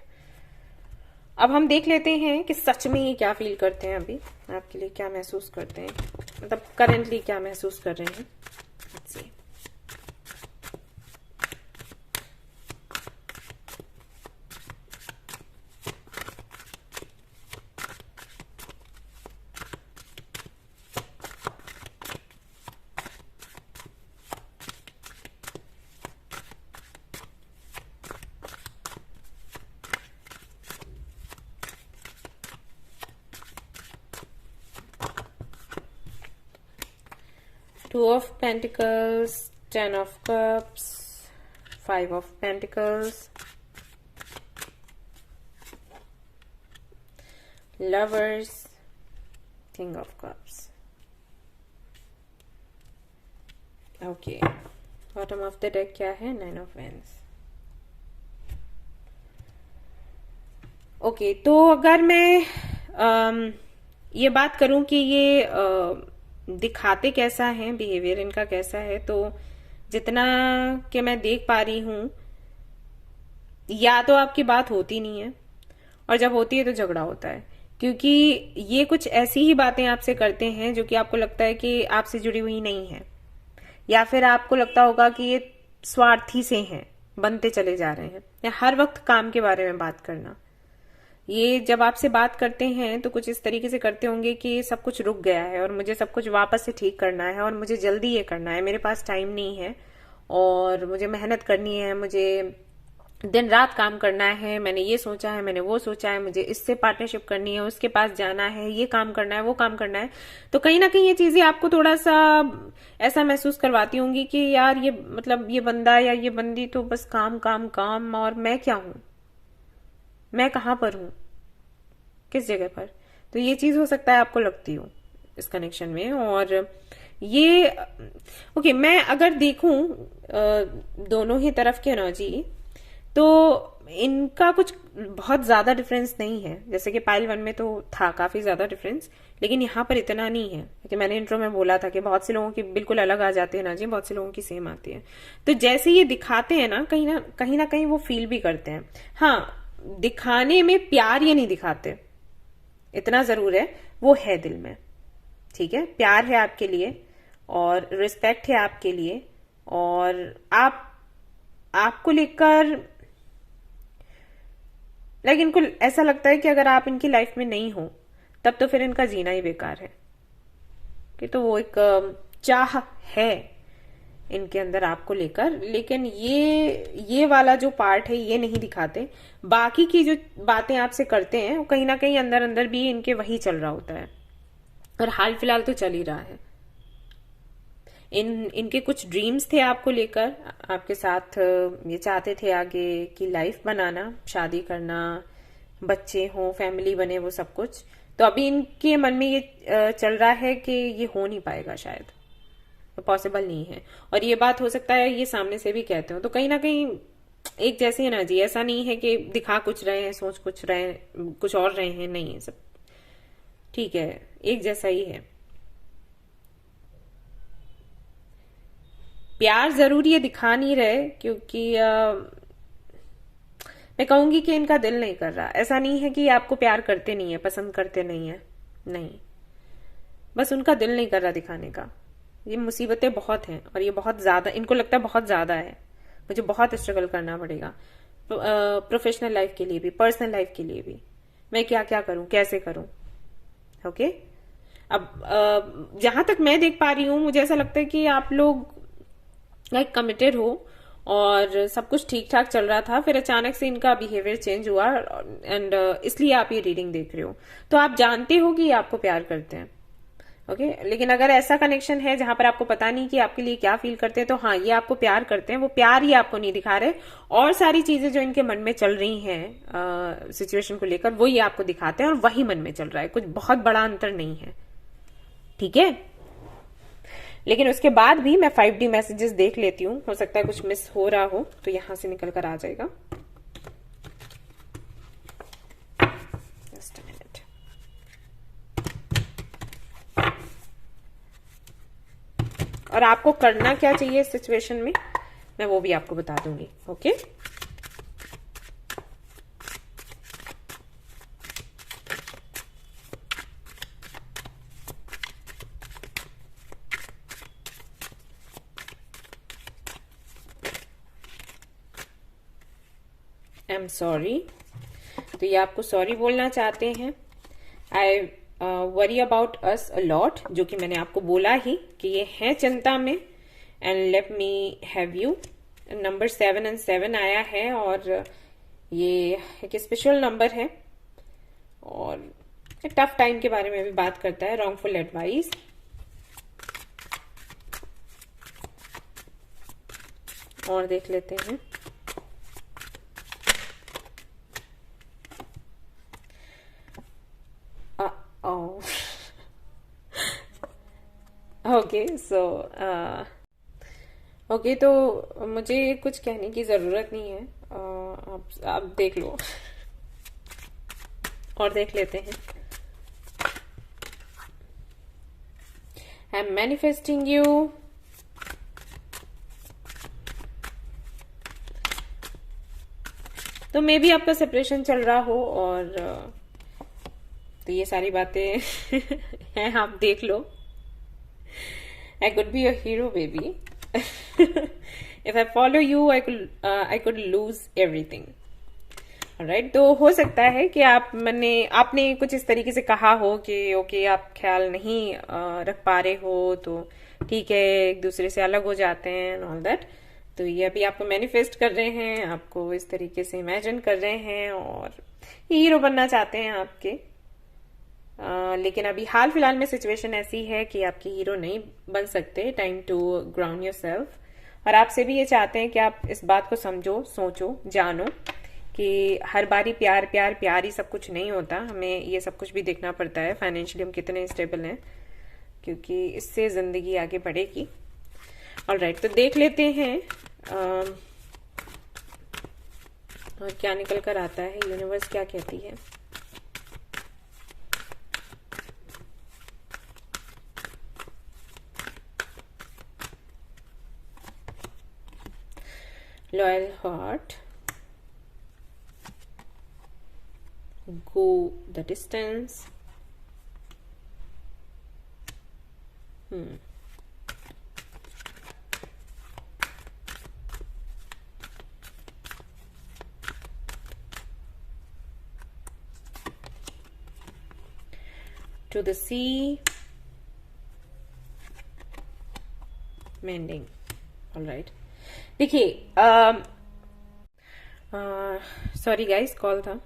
अब हम देख लेते हैं कि सच में ये क्या फील करते हैं, अभी आपके लिए क्या महसूस करते हैं, मतलब करेंटली क्या महसूस कर रहे हैं। Let's see. Two of Pentacles, Ten of Cups, Five of Pentacles, Lovers, King of Cups. Okay, bottom of the deck क्या है? Nine of Wands. Okay, तो अगर मैं ये बात करूं कि ये दिखाते कैसा है, बिहेवियर इनका कैसा है, तो जितना कि मैं देख पा रही हूं, या तो आपकी बात होती नहीं है, और जब होती है तो झगड़ा होता है, क्योंकि ये कुछ ऐसी ही बातें आपसे करते हैं जो कि आपको लगता है कि आपसे जुड़ी हुई नहीं है, या फिर आपको लगता होगा कि ये स्वार्थी से हैं, बनते चले जा रहे हैं, या हर वक्त काम के बारे में बात करना। ये जब आपसे बात करते हैं तो कुछ इस तरीके से करते होंगे कि सब कुछ रुक गया है और मुझे सब कुछ वापस से ठीक करना है, और मुझे जल्दी ये करना है, मेरे पास टाइम नहीं है, और मुझे मेहनत करनी है, मुझे दिन रात काम करना है, मैंने ये सोचा है, मैंने वो सोचा है, मुझे इससे पार्टनरशिप करनी है, उसके पास जाना है, ये काम करना है, वो काम करना है। तो कहीं ना कहीं ये चीजें आपको थोड़ा सा ऐसा महसूस करवाती होंगी कि यार ये मतलब ये बंदा या ये बंदी तो बस काम काम काम, और मैं क्या हूं, मैं कहां पर हूं, किस जगह पर। तो ये चीज हो सकता है आपको लगती हो इस कनेक्शन में। और ये ओके, मैं अगर देखूं दोनों ही तरफ की एनर्जी, तो इनका कुछ बहुत ज्यादा डिफरेंस नहीं है। जैसे कि पाइल 1 में तो था काफी ज्यादा डिफरेंस, लेकिन यहाँ पर इतना नहीं है, क्योंकि मैंने इंट्रो में बोला था कि बहुत से लोगों की बिल्कुल अलग आ जाती है एनर्जी, बहुत से लोगों की सेम आती है। तो जैसे ये दिखाते हैं ना, कहीं ना कहीं वो फील भी करते हैं। हाँ, दिखाने में प्यार ये नहीं दिखाते, इतना जरूर है, वो है दिल में। ठीक है, प्यार है आपके लिए और रिस्पेक्ट है आपके लिए, और आपको लेकर लाइक इनको ऐसा लगता है कि अगर आप इनकी लाइफ में नहीं हो तब तो फिर इनका जीना ही बेकार है। कि तो वो एक चाह है इनके अंदर आपको लेकर, लेकिन ये वाला जो पार्ट है ये नहीं दिखाते। बाकी की जो बातें आपसे करते हैं वो कहीं ना कहीं अंदर अंदर भी इनके वही चल रहा होता है, और हाल फिलहाल तो चल ही रहा है। इनके कुछ ड्रीम्स थे आपको लेकर, आपके साथ ये चाहते थे आगे की लाइफ बनाना, शादी करना, बच्चे हों, फैमिली बने, वो सब कुछ। तो अभी इनके मन में ये चल रहा है कि ये हो नहीं पाएगा, शायद पॉसिबल नहीं है। और ये बात हो सकता है ये सामने से भी कहते हो, तो कहीं ना कहीं एक जैसी एनर्जी, ऐसा नहीं है कि दिखा कुछ रहे हैं, सोच कुछ रहे, कुछ और रहे हैं, नहीं है, सब ठीक है, एक जैसा ही है। प्यार जरूर ये दिखा नहीं रहे, क्योंकि मैं कहूंगी कि इनका दिल नहीं कर रहा। ऐसा नहीं है कि आपको प्यार करते नहीं है, पसंद करते नहीं है, नहीं, बस उनका दिल नहीं कर रहा दिखाने का। ये मुसीबतें बहुत हैं और ये बहुत ज्यादा, इनको लगता है बहुत ज्यादा है, मुझे बहुत स्ट्रगल करना पड़ेगा प्रोफेशनल लाइफ के लिए भी, पर्सनल लाइफ के लिए भी। मैं क्या क्या करूं, कैसे करूं? ओके, अब जहां तक मैं देख पा रही हूं, मुझे ऐसा लगता है कि आप लोग लाइक कमिटेड हो और सब कुछ ठीक ठाक चल रहा था, फिर अचानक से इनका बिहेवियर चेंज हुआ, एंड इसलिए आप ये रीडिंग देख रहे हो। तो आप जानते हो कि ये आपको प्यार करते हैं, ओके। लेकिन अगर ऐसा कनेक्शन है जहां पर आपको पता नहीं कि आपके लिए क्या फील करते हैं, तो हाँ, ये आपको प्यार करते हैं, वो प्यार ही आपको नहीं दिखा रहे, और सारी चीजें जो इनके मन में चल रही हैं सिचुएशन को लेकर, वो ये आपको दिखाते हैं, और वही मन में चल रहा है, कुछ बहुत बड़ा अंतर नहीं है, ठीक है। लेकिन उसके बाद भी मैं 5D मैसेजेस देख लेती हूँ, हो सकता है कुछ मिस हो रहा हो, तो यहां से निकल कर आ जाएगा। Just a minute. और आपको करना क्या चाहिए इस सिचुएशन में, मैं वो भी आपको बता दूंगी, ओके। आई एम सॉरी, तो ये आपको सॉरी बोलना चाहते हैं। I worry about us a lot, जो कि मैंने आपको बोला ही कि ये है चिंता में, and let me have you. Number 7 और 7 आया है, और ये एक स्पेशल नंबर है, और टफ टाइम के बारे में भी बात करता है, रॉन्गफुल एडवाइस। और देख लेते हैं। Oh. ओके, सो ओके, तो मुझे कुछ कहने की जरूरत नहीं है, आप देख लो और देख लेते हैं। आई एम मैनिफेस्टिंग यू, तो मे बी आपका सेपरेशन चल रहा हो, और तो ये सारी बातें हैं, आप देख लो। I could be a hero, baby. If I follow you, I could lose everything. Alright, तो हो सकता है कि आपने कुछ इस तरीके से कहा हो कि ओके, आप ख्याल नहीं रख पा रहे हो, तो ठीक है, एक दूसरे से अलग हो जाते हैं एंड ऑल दैट। तो ये अभी आपको मैनिफेस्ट कर रहे हैं, आपको इस तरीके से इमेजिन कर रहे हैं, और हीरो बनना चाहते हैं आपके। लेकिन अभी हाल फिलहाल में सिचुएशन ऐसी है कि आपकी हीरो नहीं बन सकते। Time to ground yourself. और आपसे भी ये चाहते हैं कि आप इस बात को समझो, सोचो, जानो कि हर बारी प्यार प्यार प्यार ही सब कुछ नहीं होता। हमें ये सब कुछ भी देखना पड़ता है, फाइनेंशियली हम कितने स्टेबल हैं, क्योंकि इससे जिंदगी आगे बढ़ेगी। ऑलराइट, तो देख लेते हैं और क्या निकल कर आता है, यूनिवर्स क्या कहती है। Loyal heart, go the distance, To the sea, mending. All right. देखिए, सॉरी गाइस, कॉल था।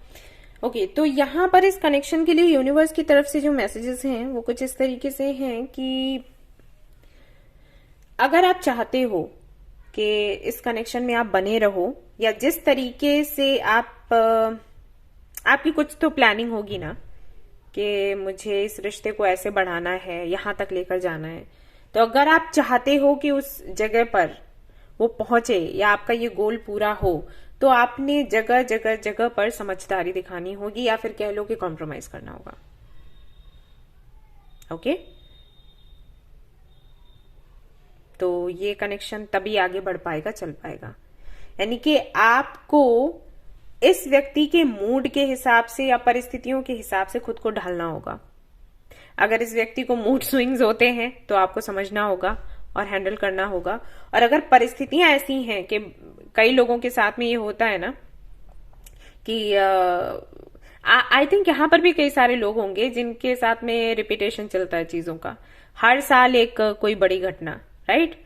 ओके, तो यहाँ पर इस कनेक्शन के लिए यूनिवर्स की तरफ से जो मैसेजेस हैं वो कुछ इस तरीके से हैं कि अगर आप चाहते हो कि इस कनेक्शन में आप बने रहो, या जिस तरीके से आपकी कुछ तो प्लानिंग होगी ना कि मुझे इस रिश्ते को ऐसे बढ़ाना है, यहां तक लेकर जाना है, तो अगर आप चाहते हो कि उस जगह पर वो पहुंचे या आपका ये गोल पूरा हो, तो आपने जगह जगह जगह पर समझदारी दिखानी होगी, या फिर कह लो कि कॉम्प्रोमाइज करना होगा। ओके, तो ये कनेक्शन तभी आगे बढ़ पाएगा, चल पाएगा। यानी कि आपको इस व्यक्ति के मूड के हिसाब से या परिस्थितियों के हिसाब से खुद को ढालना होगा। अगर इस व्यक्ति को मूड स्विंग्स होते हैं तो आपको समझना होगा और हैंडल करना होगा। और अगर परिस्थितियां ऐसी हैं कि कई लोगों के साथ में ये होता है ना कि आई थिंक यहां पर भी कई सारे लोग होंगे जिनके साथ में रिपीटेशन चलता है चीजों का, हर साल एक कोई बड़ी घटना, राइट।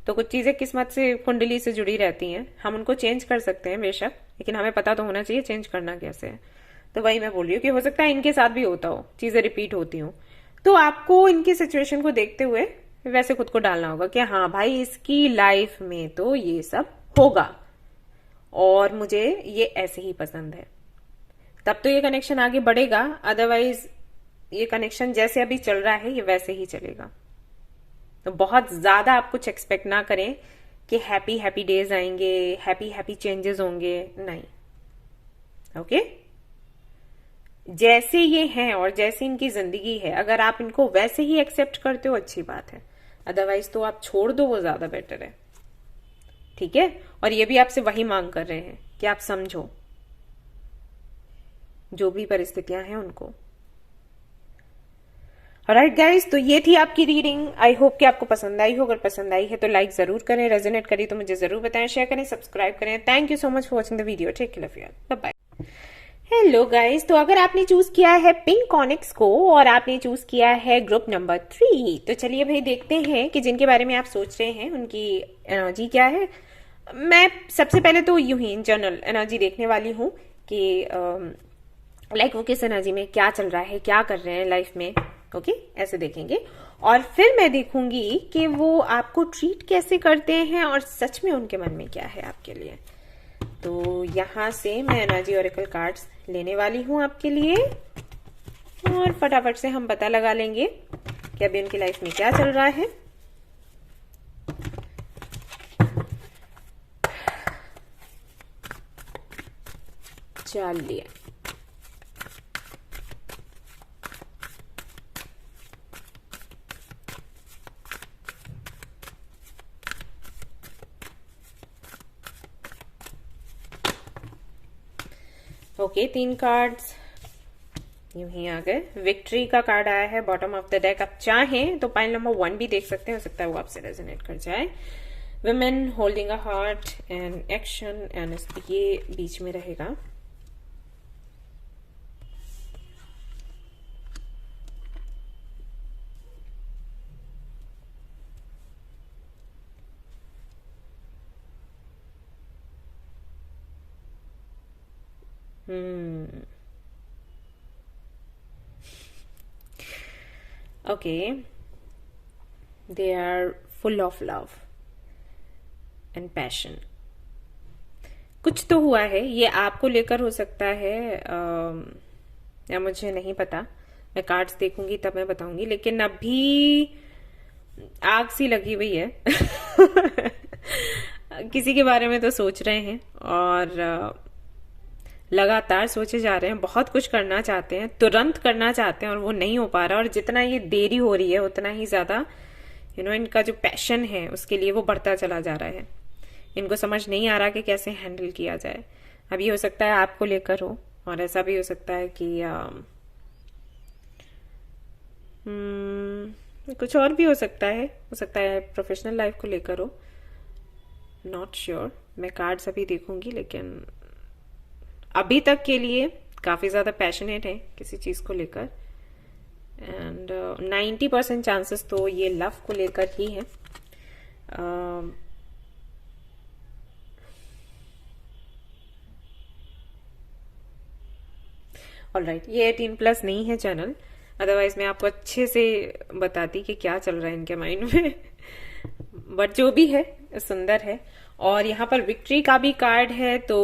तो कुछ चीजें किस्मत से, कुंडली से जुड़ी रहती हैं। हम उनको चेंज कर सकते हैं बेशक, लेकिन हमें पता तो होना चाहिए चेंज करना कैसे है। तो वही मैं बोल रही हूँ कि हो सकता है इनके साथ भी होता हो, चीजें रिपीट होती हो, तो आपको इनकी सिचुएशन को देखते हुए वैसे खुद को डालना होगा कि हाँ भाई, इसकी लाइफ में तो ये सब होगा और मुझे ये ऐसे ही पसंद है, तब तो ये कनेक्शन आगे बढ़ेगा। अदरवाइज ये कनेक्शन जैसे अभी चल रहा है ये वैसे ही चलेगा। तो बहुत ज्यादा आप कुछ एक्सपेक्ट ना करें कि हैप्पी हैप्पी डेज आएंगे, हैप्पी हैप्पी चेंजेस होंगे, नहीं। ओके, जैसे ये हैं और जैसे इनकी जिंदगी है, अगर आप इनको वैसे ही एक्सेप्ट करते हो अच्छी बात है, अदरवाइज तो आप छोड़ दो, वो ज्यादा बेटर है। ठीक है, और ये भी आपसे वही मांग कर रहे हैं कि आप समझो जो भी परिस्थितियां हैं उनको। ऑलराइट गाइस, तो ये थी आपकी रीडिंग। आई होप कि आपको पसंद आई हो। अगर पसंद आई है तो लाइक जरूर करें, रेजोनेट करी तो मुझे जरूर बताएं, शेयर करें, सब्सक्राइब करें। Thank you so much for watching the video. Take care of you, bye bye. Hello guys, तो अगर आपने चूज किया है पिंक ऑनिक्स को और आपने चूज किया है ग्रुप नंबर 3, तो चलिए भाई देखते हैं कि जिनके बारे में आप सोच रहे हैं उनकी एनर्जी क्या है। मैं सबसे पहले तो यूं ही जनरल एनर्जी देखने वाली हूं कि लाइक वो किस एनर्जी में, क्या चल रहा है, क्या कर रहे हैं लाइफ में। ओके, ऐसे देखेंगे और फिर मैं देखूंगी कि वो आपको ट्रीट कैसे करते हैं और सच में उनके मन में क्या है आपके लिए। तो यहां से मैं एनर्जी ओरेकल कार्ड्स लेने वाली हूं आपके लिए और फटाफट से हम पता लगा लेंगे कि अभी उनकी लाइफ में क्या चल रहा है। चलिए, ओके, 3 कार्ड्स यूं ही आ गए। विक्ट्री का कार्ड आया है बॉटम ऑफ द डेक। आप चाहें तो पाइल नंबर 1 भी देख सकते हैं, हो सकता है वो आपसे रेजोनेट कर जाए। Women holding a heart and action, and ये बीच में रहेगा। Okay, they are full of love and passion. कुछ तो हुआ है, ये आपको लेकर हो सकता है या मुझे नहीं पता, मैं कार्ड्स देखूंगी तब मैं बताऊंगी, लेकिन अभी आग सी लगी हुई है किसी के बारे में तो सोच रहे हैं और लगातार सोचे जा रहे हैं, बहुत कुछ करना चाहते हैं, तुरंत करना चाहते हैं और वो नहीं हो पा रहा। और जितना ये देरी हो रही है उतना ही ज्यादा इनका जो पैशन है उसके लिए वो बढ़ता चला जा रहा है। इनको समझ नहीं आ रहा कि कैसे हैंडल किया जाए। अब ये हो सकता है आपको लेकर हो और ऐसा भी हो सकता है कि कुछ और भी हो सकता है प्रोफेशनल लाइफ को लेकर हो, नॉट श्योर। मैं कार्ड्स अभी देखूंगी, लेकिन अभी तक के लिए काफी ज्यादा पैशनेट है किसी चीज को लेकर, एंड 90% चांसेस तो ये लव को लेकर ही है। ऑलराइट, ये 18+ नहीं है चैनल, अदरवाइज मैं आपको अच्छे से बताती कि क्या चल रहा है इनके माइंड में। बट जो भी है सुंदर है। और यहाँ पर विक्ट्री का भी कार्ड है, तो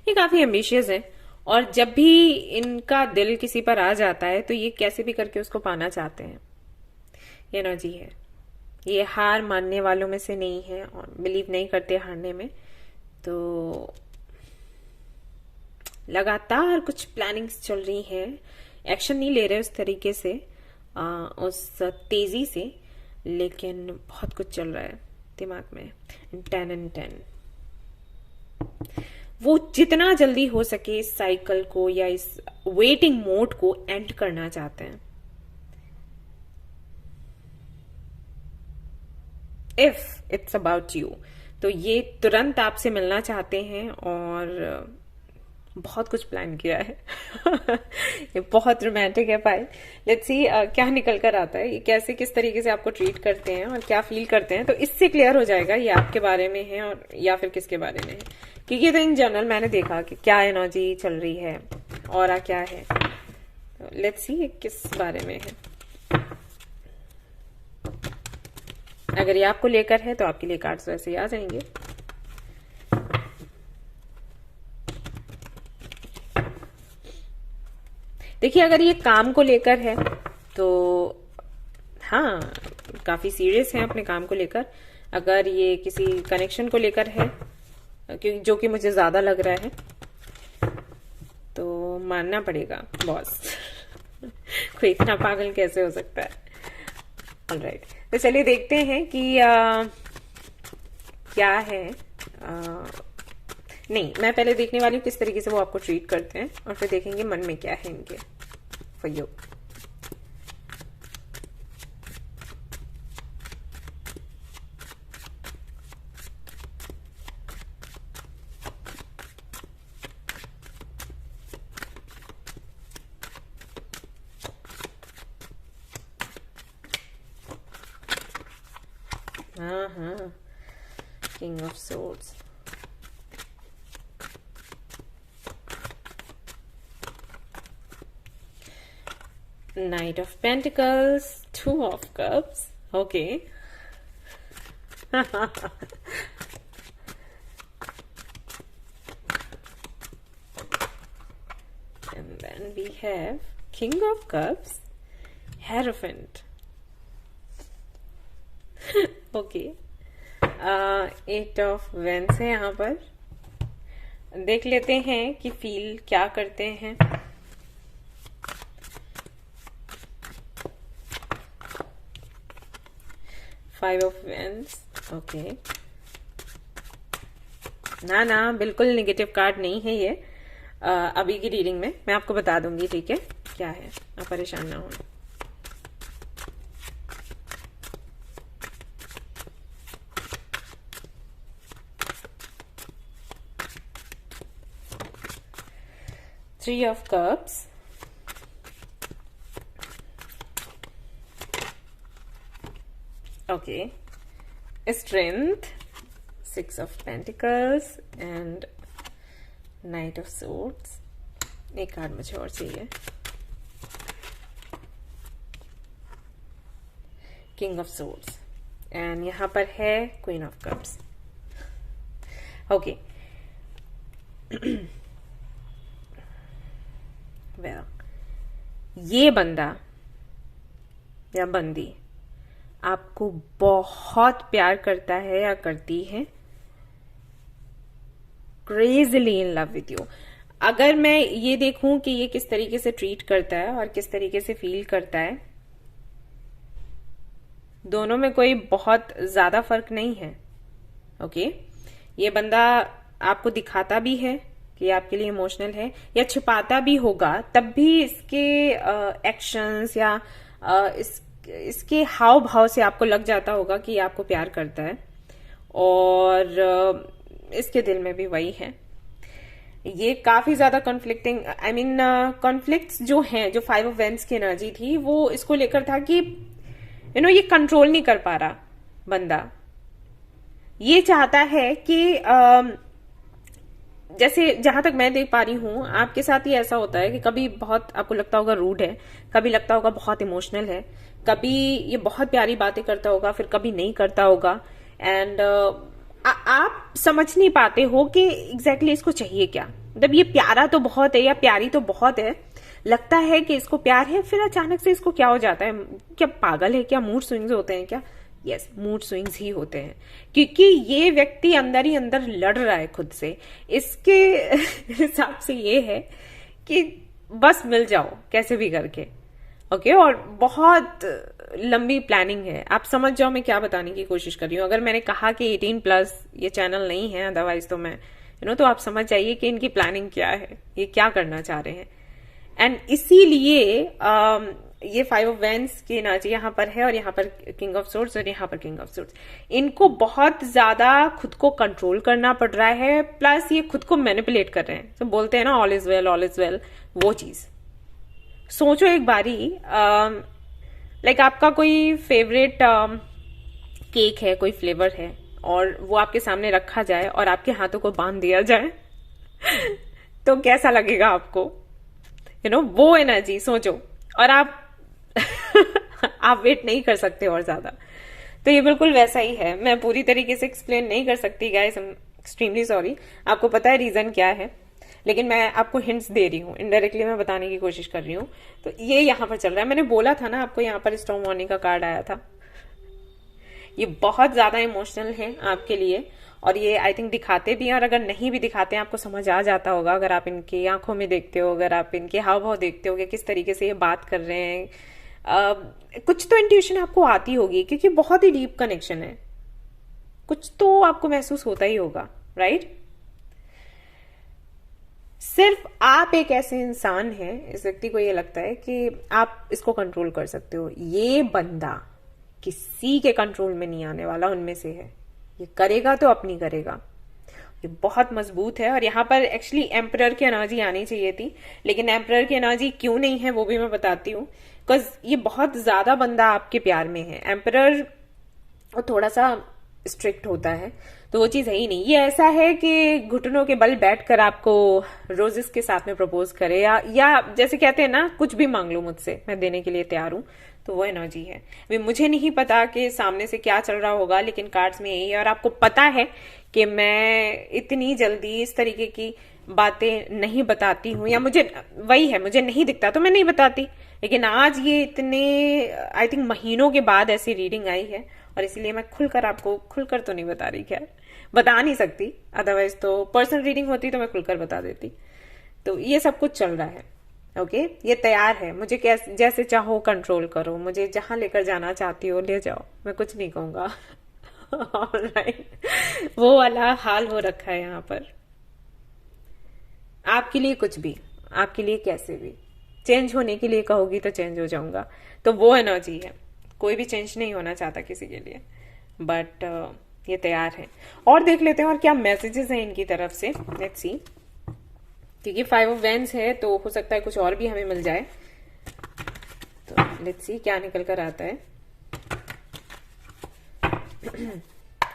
ये काफी एम्बिशियस है, और जब भी इनका दिल किसी पर आ जाता है तो ये कैसे भी करके उसको पाना चाहते हैं। ये एनर्जी है, ये हार मानने वालों में से नहीं है और बिलीव नहीं करते हारने में। तो लगातार कुछ प्लानिंग्स चल रही है, एक्शन नहीं ले रहे उस तरीके से, उस तेजी से, लेकिन बहुत कुछ चल रहा है दिमाग में। 10 and 10, वो जितना जल्दी हो सके इस साइकिल को या इस वेटिंग मोड को एंड करना चाहते हैं। इफ इट्स अबाउट यू, तो ये तुरंत आपसे मिलना चाहते हैं और बहुत कुछ प्लान किया है। ये बहुत रोमांटिक है पायल। लेट्स सी क्या निकल कर आता है, ये कैसे किस तरीके से आपको ट्रीट करते हैं और क्या फील करते हैं, तो इससे क्लियर हो जाएगा ये आपके बारे में है और या फिर किसके बारे में है। क्योंकि तो इन जनरल मैंने देखा कि क्या एनर्जी चल रही है, ऑरा क्या है। तो लेट्स सी किस बारे में है। अगर ये आपको लेकर है तो आपके लिए कार्ड्स वैसे ही आ जाएंगे। देखिए, अगर ये काम को लेकर है तो हाँ, काफी सीरियस है अपने काम को लेकर। अगर ये किसी कनेक्शन को लेकर है, क्योंकि जो कि मुझे ज्यादा लग रहा है, तो मानना पड़ेगा बॉस। कोई इतना पागल कैसे हो सकता है। ऑलराइट, तो चलिए देखते हैं कि क्या है। नहीं, मैं पहले देखने वाली हूँ किस तरीके से वो आपको ट्रीट करते हैं, और फिर देखेंगे मन में क्या है इनके फॉर यू। हाँ, king of swords, Knight of Pentacles, 2 of Cups. Okay. And then we have King of Cups, Hierophant. Okay. 8 of Wands है यहाँ पर। देख लेते हैं कि फील क्या करते हैं। Five of Wands, okay. ना बिल्कुल नेगेटिव कार्ड नहीं है ये। अभी की रीडिंग में मैं आपको बता दूंगी, ठीक है, क्या है, आप परेशान ना हो। Three of Cups, okay, Strength, 6 of Pentacles and Knight of Swords। एक कार्ड मुझे और चाहिए। King of Swords and यहाँ पर है Queen of Cups। Okay, well, ये बंदा या बंदी आपको बहुत प्यार करता है या करती है, crazily in love with you. अगर मैं ये देखूं कि ये किस तरीके से ट्रीट करता है और किस तरीके से फील करता है, दोनों में कोई बहुत ज्यादा फर्क नहीं है। ओके, ये बंदा आपको दिखाता भी है कि ये आपके लिए इमोशनल है, या छिपाता भी होगा तब भी इसके एक्शंस या इसके हाव भाव से आपको लग जाता होगा कि ये आपको प्यार करता है, और इसके दिल में भी वही है। ये काफी ज्यादा कॉन्फ्लिक्टिंग, आई मीन कॉन्फ्लिक्ट्स जो हैं, जो 5 ऑफ वेंस की एनर्जी थी वो इसको लेकर था कि ये कंट्रोल नहीं कर पा रहा बंदा। ये चाहता है कि जैसे जहां तक मैं देख पा रही हूं आपके साथ ही ऐसा होता है कि कभी बहुत आपको लगता होगा रूड है, कभी लगता होगा बहुत इमोशनल है, कभी ये बहुत प्यारी बातें करता होगा, फिर कभी नहीं करता होगा, एंड आप समझ नहीं पाते हो कि एग्जैक्टली इसको चाहिए क्या। मतलब ये प्यारा तो बहुत है या प्यारी तो बहुत है, लगता है कि इसको प्यार है, फिर अचानक से इसको क्या हो जाता है, क्या पागल है क्या, मूड स्विंग्स होते हैं क्या? यस, मूड स्विंग्स ही होते हैं, क्योंकि ये व्यक्ति अंदर ही अंदर लड़ रहा है खुद से। इसके हिसाब से ये है कि बस मिल जाओ कैसे भी करके, ओके। और बहुत लंबी प्लानिंग है, आप समझ जाओ मैं क्या बताने की कोशिश कर रही हूँ। अगर मैंने कहा कि 18+ ये चैनल नहीं है, अदरवाइज तो मैं तो आप समझ जाइए कि इनकी प्लानिंग क्या है, ये क्या करना चाह रहे हैं। एंड इसीलिए ये 5 ऑफ वेंस की एनर्जी यहाँ पर है, और यहाँ पर किंग ऑफ सोर्ड्स और यहाँ पर किंग ऑफ सोर्ड्स। इनको बहुत ज्यादा खुद को कंट्रोल करना पड़ रहा है, प्लस ये खुद को मैनिपुलेट कर रहे हैं। तो बोलते हैं ना all is well, all is well, वो चीज सोचो एक बारी। लाइक आपका कोई फेवरेट केक है, कोई फ्लेवर है, और वो आपके सामने रखा जाए और आपके हाथों को बांध दिया जाए तो कैसा लगेगा आपको? वो एनर्जी सोचो, और आप आप वेट नहीं कर सकते और ज्यादा। तो ये बिल्कुल वैसा ही है। मैं पूरी तरीके से एक्सप्लेन नहीं कर सकती guys, I am extremely sorry. आपको पता है रीजन क्या है, लेकिन मैं आपको हिंट्स दे रही हूँ, इनडायरेक्टली मैं बताने की कोशिश कर रही हूँ। तो ये यहाँ पर चल रहा है, मैंने बोला था ना आपको, यहाँ पर स्टॉर्म वार्निंग का कार्ड आया था। ये बहुत ज्यादा इमोशनल है आपके लिए, और ये आई थिंक दिखाते भी हैं, और अगर नहीं भी दिखाते हैं आपको समझ आ जाता होगा अगर आप इनकी आंखों में देखते हो, अगर आप इनके हाव भाव देखते हो कि किस तरीके से ये बात कर रहे हैं। कुछ तो इंट्यूशन आपको आती होगी, क्योंकि बहुत ही डीप कनेक्शन है, कुछ तो आपको महसूस होता ही होगा, राइट? सिर्फ आप एक ऐसे इंसान हैं, इस व्यक्ति को ये लगता है कि आप इसको कंट्रोल कर सकते हो। ये बंदा किसी के कंट्रोल में नहीं आने वाला, उनमें से है। ये करेगा तो अपनी करेगा, ये बहुत मजबूत है। और यहाँ पर एक्चुअली एम्परर की एनर्जी आनी चाहिए थी, लेकिन एम्परर की एनर्जी क्यों नहीं है वो भी मैं बताती हूँ। बिकॉज ये बहुत ज्यादा बंदा आपके प्यार में है। एम्परर थोड़ा सा स्ट्रिक्ट होता है, तो वो चीज है ही नहीं। ये ऐसा है कि घुटनों के बल बैठकर आपको रोजेस के साथ में प्रपोज करे, या जैसे कहते हैं ना, कुछ भी मांग लो मुझसे, मैं देने के लिए तैयार हूं। तो वो एनर्जी है। अभी मुझे नहीं पता कि सामने से क्या चल रहा होगा, लेकिन कार्ड्स में यही है। और आपको पता है कि मैं इतनी जल्दी इस तरीके की बातें नहीं बताती हूँ, या मुझे वही है, मुझे नहीं दिखता तो मैं नहीं बताती। लेकिन आज ये इतने आई थिंक महीनों के बाद ऐसी रीडिंग आई है, और इसलिए मैं खुलकर आपको, खुलकर तो नहीं बता रही, खैर बता नहीं सकती, अदरवाइज तो पर्सनल रीडिंग होती तो मैं खुलकर बता देती। तो ये सब कुछ चल रहा है, ओके। ये तैयार है, मुझे कैसे जैसे चाहो कंट्रोल करो, मुझे जहां लेकर जाना चाहती हो ले जाओ, मैं कुछ नहीं कहूंगा। ऑलराइट, वो वाला हाल हो रखा है यहाँ पर। आपके लिए कुछ भी, आपके लिए कैसे भी चेंज होने के लिए कहोगी तो चेंज हो जाऊंगा, तो वो एनर्जी है। कोई भी चेंज नहीं होना चाहता किसी के लिए, बट ये तैयार है। और देख लेते हैं और क्या मैसेजेस हैं इनकी तरफ से, लेट्स सी। क्योंकि 5 ऑफ वेंस है तो हो सकता है कुछ और भी हमें मिल जाए, तो लेट्स सी क्या निकल कर आता है।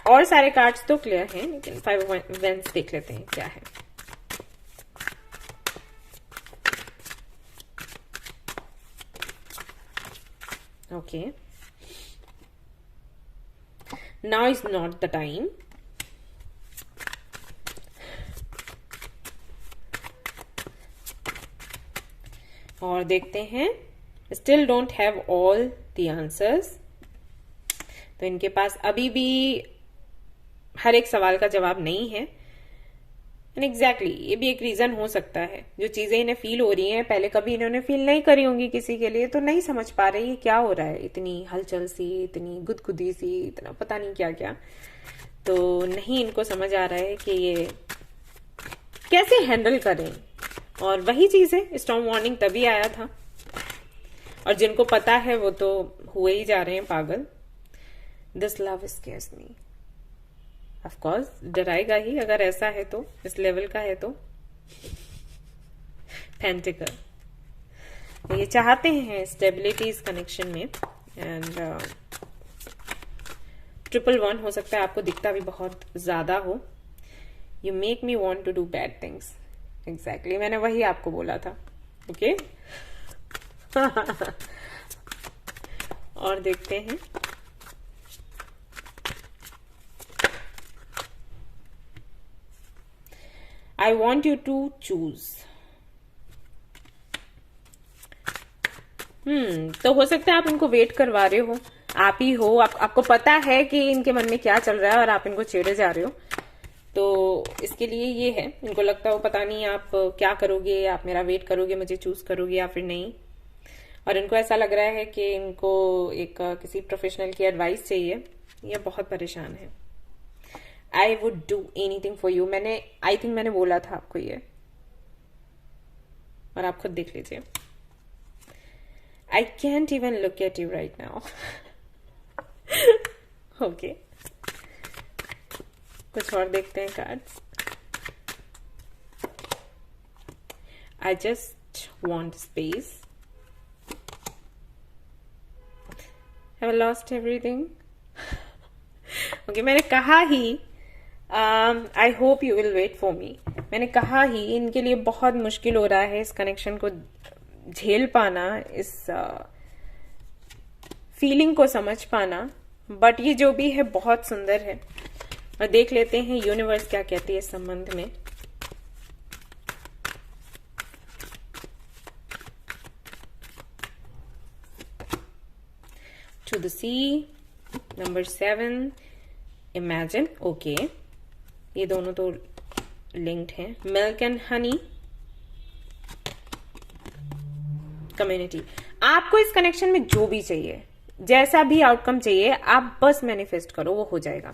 और सारे कार्ड्स तो क्लियर हैं, लेकिन 5 ऑफ वेंस देख लेते हैं क्या है। Okay, now is not the time. और देखते हैं, still don't have all the answers. तो इनके पास अभी भी हर एक सवाल का जवाब नहीं है। एग्जैक्टली ये भी एक रीजन हो सकता है, जो चीजें इन्हें फील हो रही हैं पहले कभी इन्होंने फील नहीं करी होंगी किसी के लिए, तो नहीं समझ पा रही है क्या हो रहा है। इतनी हलचल सी, इतनी गुदगुदी सी, इतना पता नहीं क्या क्या, तो नहीं इनको समझ आ रहा है कि ये कैसे हैंडल करें। और वही चीज है, स्टॉर्म वार्निंग तभी आया था, और जिनको पता है वो तो हुए ही जा रहे हैं पागल। This love scares me, of course डराएगा ही अगर ऐसा है तो, इस लेवल का है तो। पेंटिकल, ये चाहते हैं स्टेबिलिटी इस कनेक्शन में, एंड 111 हो सकता है आपको दिखता भी बहुत ज्यादा हो। You make me want to do bad things, exactly मैंने वही आपको बोला था। ओके और देखते हैं I want you to choose। तो हो सकता है आप इनको वेट करवा रहे हो, आप ही हो, आपको पता है कि इनके मन में क्या चल रहा है और आप इनको छेड़े जा रहे हो। तो इसके लिए ये है, इनको लगता हो पता नहीं आप क्या करोगे, आप मेरा वेट करोगे, मुझे चूज करोगे या फिर नहीं। और इनको ऐसा लग रहा है कि इनको एक किसी प्रोफेशनल की एडवाइस चाहिए, ये बहुत परेशान है। I would do anything for you, I think मैंने बोला था आपको ये, और आप खुद देख लीजिए। I can't even look at you right now. Okay, कुछ और देखते हैं cards. I just want space, have lost everything. Okay, मैंने कहा ही I hope you will wait for me. मैंने कहा ही इनके लिए बहुत मुश्किल हो रहा है इस कनेक्शन को झेल पाना, इस फीलिंग को समझ पाना, बट ये जो भी है बहुत सुंदर है। और देख लेते हैं यूनिवर्स क्या कहती है इस संबंध में। To the sea, number 7, imagine. Okay, ये दोनों तो लिंक्ड हैं। Milk and honey, community. आपको इस कनेक्शन में जो भी चाहिए, जैसा भी आउटकम चाहिए, आप बस मैनिफेस्ट करो, वो हो जाएगा।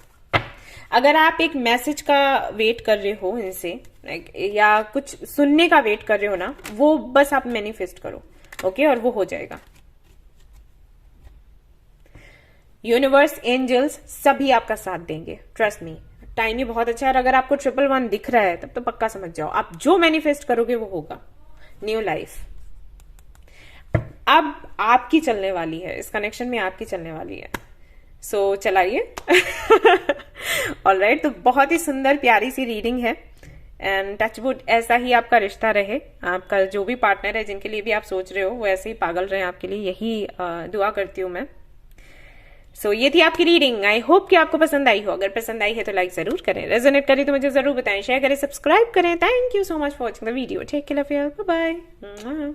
अगर आप एक मैसेज का वेट कर रहे हो इनसे, या कुछ सुनने का वेट कर रहे हो ना, वो बस आप मैनिफेस्ट करो, ओके, और वो हो जाएगा। यूनिवर्स, एंजल्स सभी आपका साथ देंगे, ट्रस्ट मी। टाइम ही बहुत अच्छा है, और अगर आपको 111 दिख रहा है तब तो पक्का समझ जाओ, आप जो मैनिफेस्ट करोगे वो होगा। न्यू लाइफ अब आपकी चलने वाली है, इस कनेक्शन में आपकी चलने वाली है। सो चलाइए। ऑलराइट, तो बहुत ही सुंदर प्यारी सी रीडिंग है, एंड टचवुड ऐसा ही आपका रिश्ता रहे। आपका जो भी पार्टनर है, जिनके लिए भी आप सोच रहे हो, वो ऐसे ही पागल रहे आपके लिए, यही दुआ करती हूँ मैं। सो ये थी आपकी रीडिंग। आई होप कि आपको पसंद आई हो। अगर पसंद आई है तो लाइक जरूर करें, रेजोनेट करें तो मुझे जरूर बताएं, शेयर करें, सब्सक्राइब करें। Thank you so much for watching the video. Take care of your, bye bye.